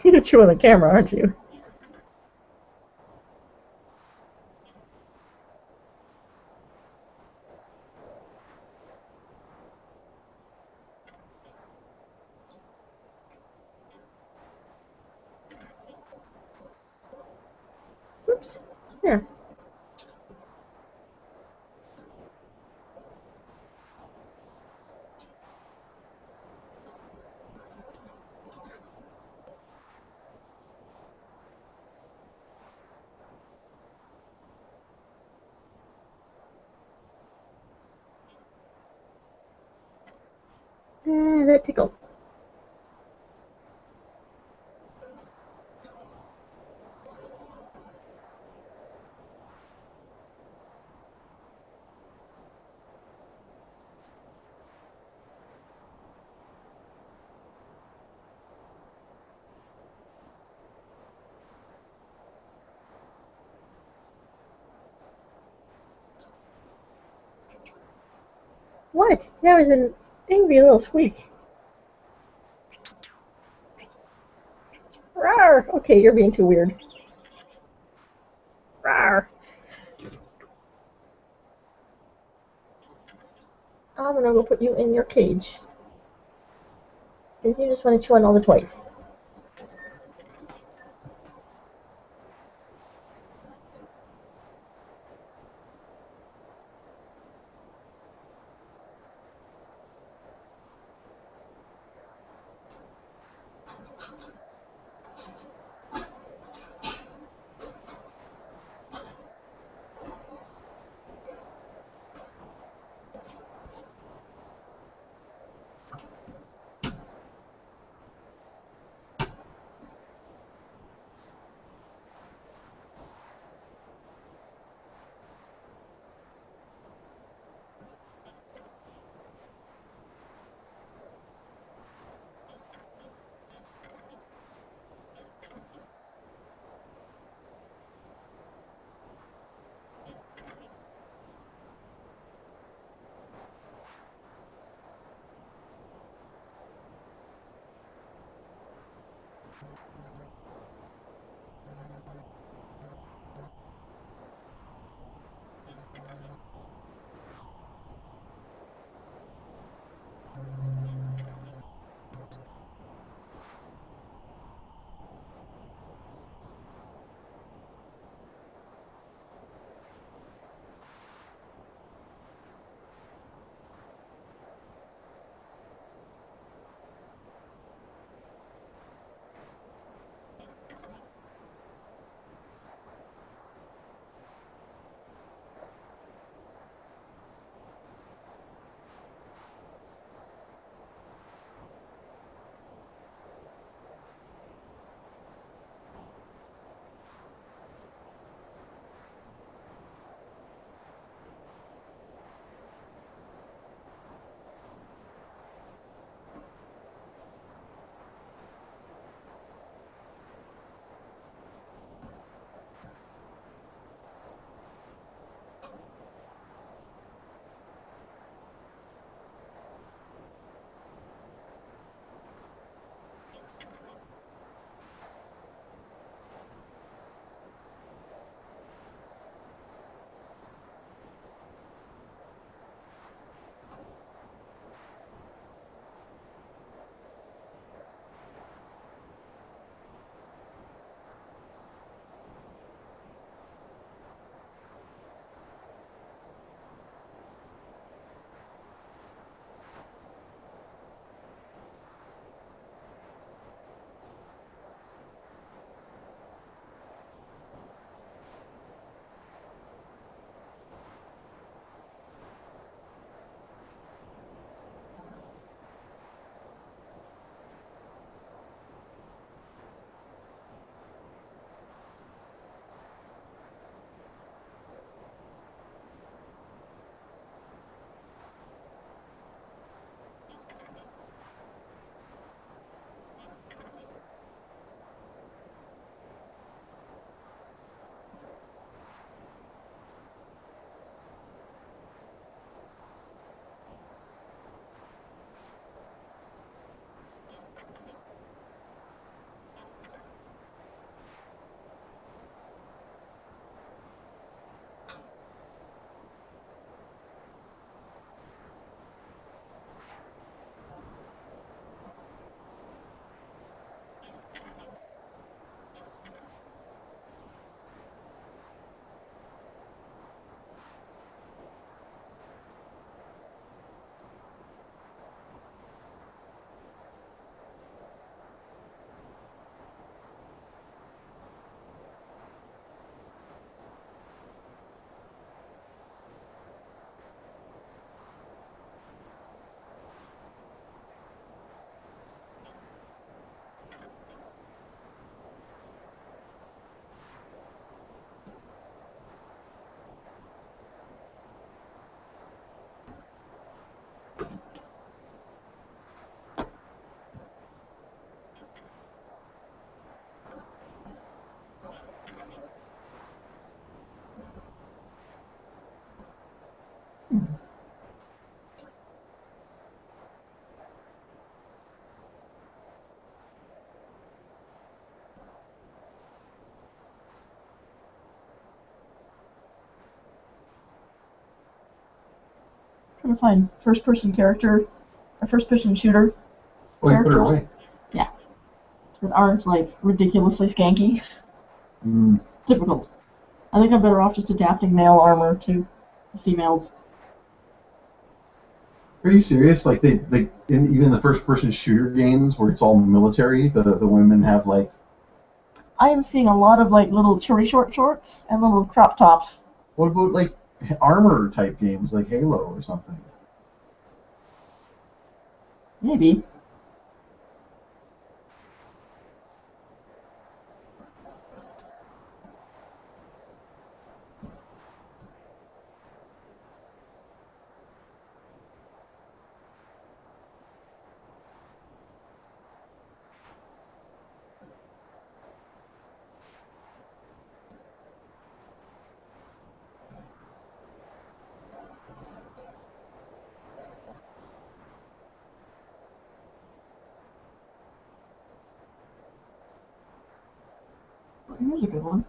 You're chewing the camera, aren't you? Oops. Here. That tickles. What? That was an angry little squeak. Rawr! Okay, you're being too weird. Rawr! I'm gonna go put you in your cage. Because you just want to chew on all the toys. trying to find first-person character, or first-person shooter Oh, you put her characters away. that aren't like ridiculously skanky. Mm. Difficult. I think I'm better off just adapting male armor to females. Are you serious? Like they in even the first person shooter games where it's all military, the women have like. I am seeing a lot of like little short shorts and little crop tops. What about like armor type games like Halo or something? Maybe. Well, here's a good one.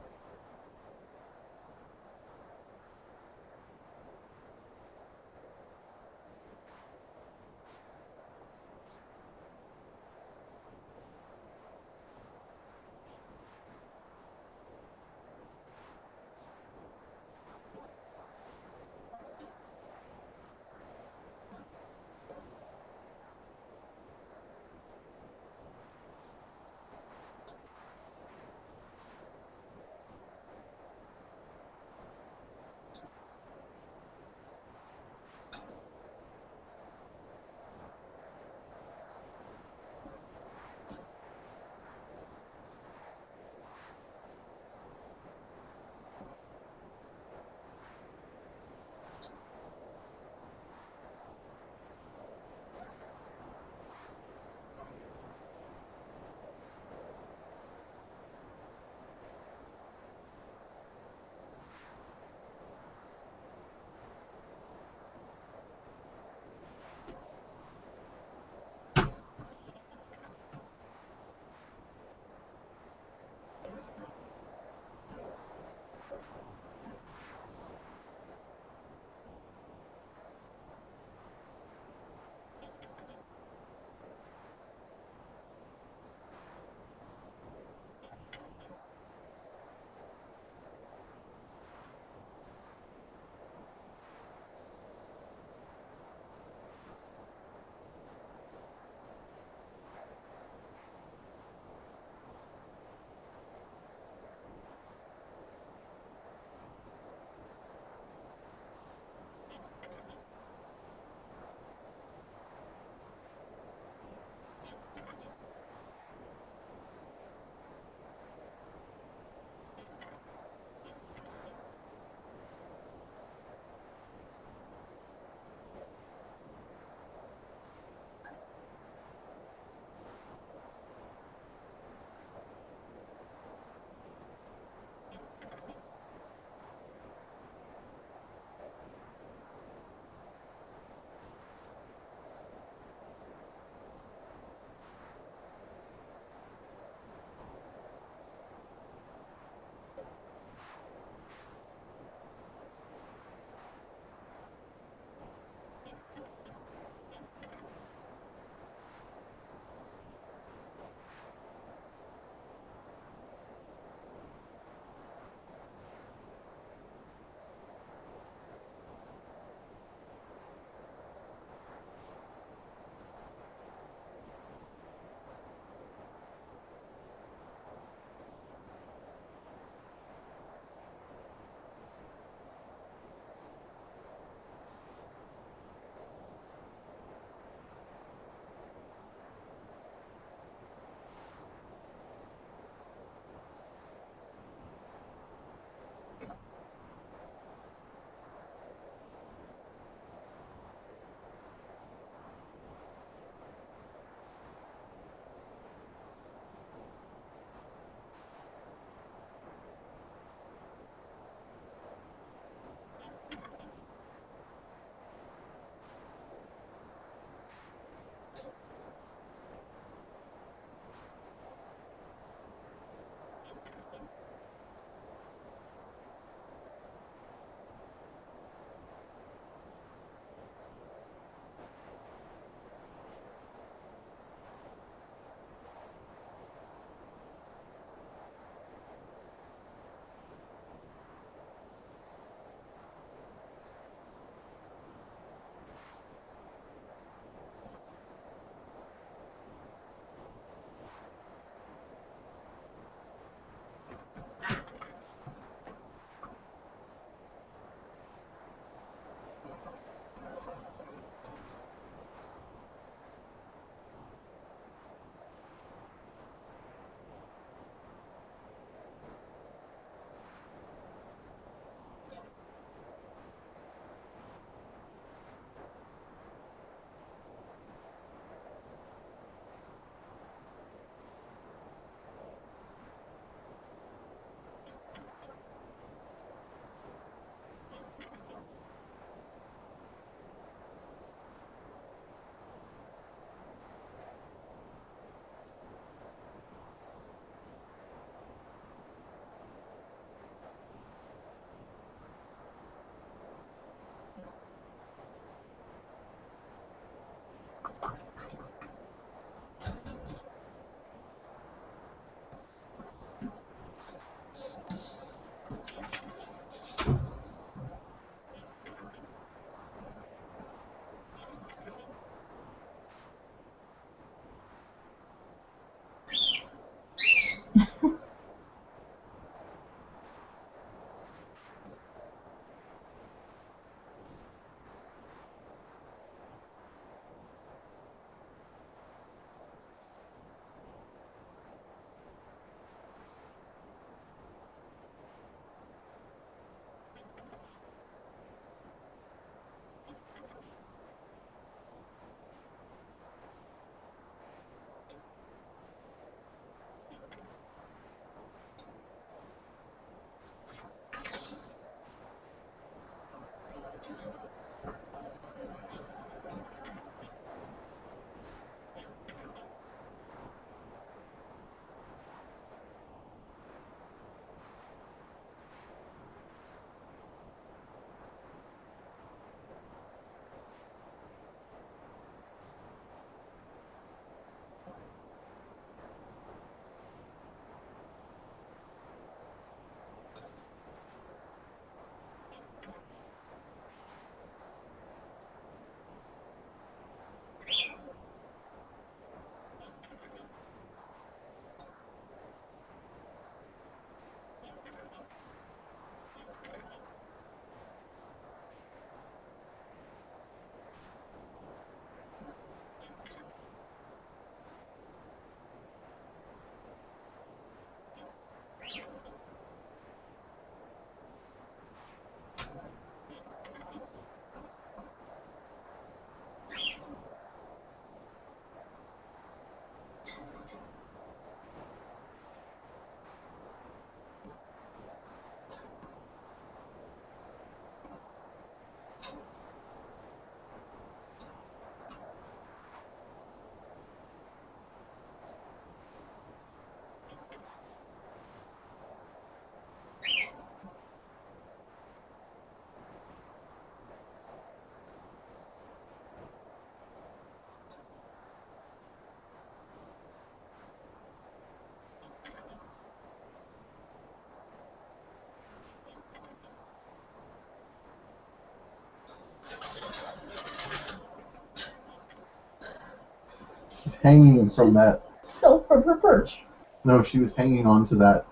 She's hanging from that. Fell from her perch. No, she was hanging onto that.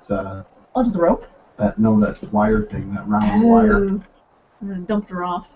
Onto the rope? That wire thing, that round wire. And I dumped her off.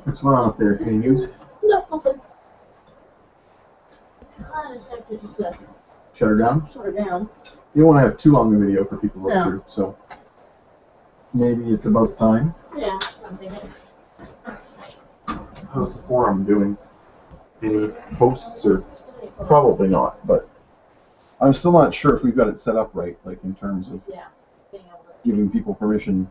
What's going on up there? Any news? No, nothing. I just have to Shut her down? shut her down. You don't want to have too long a video for people to look No. through, so maybe it's about time. Yeah, I'm thinking. How's the forum doing? Any posts or probably not, but I'm still not sure if we've got it set up right, like in terms of Yeah, being able to. giving people permission.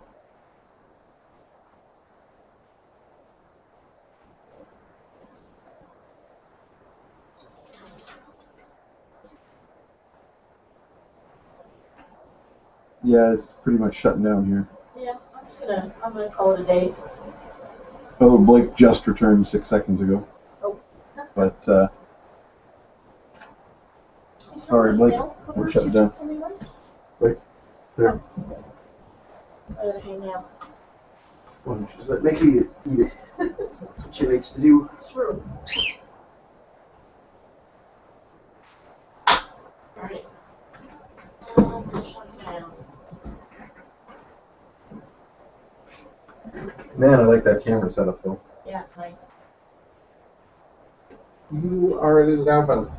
Yeah, it's pretty much shutting down here. Yeah, I'm gonna call it a day. Oh, Blake just returned 6 seconds ago. Oh. But, sorry, Blake, we're shutting down. Right there. Hangout. Well, she's like, make me eat it. That's what she likes to do. It's true. Alright. Shut down. Man, I like that camera setup though. Yeah, it's nice. You are a little loud, but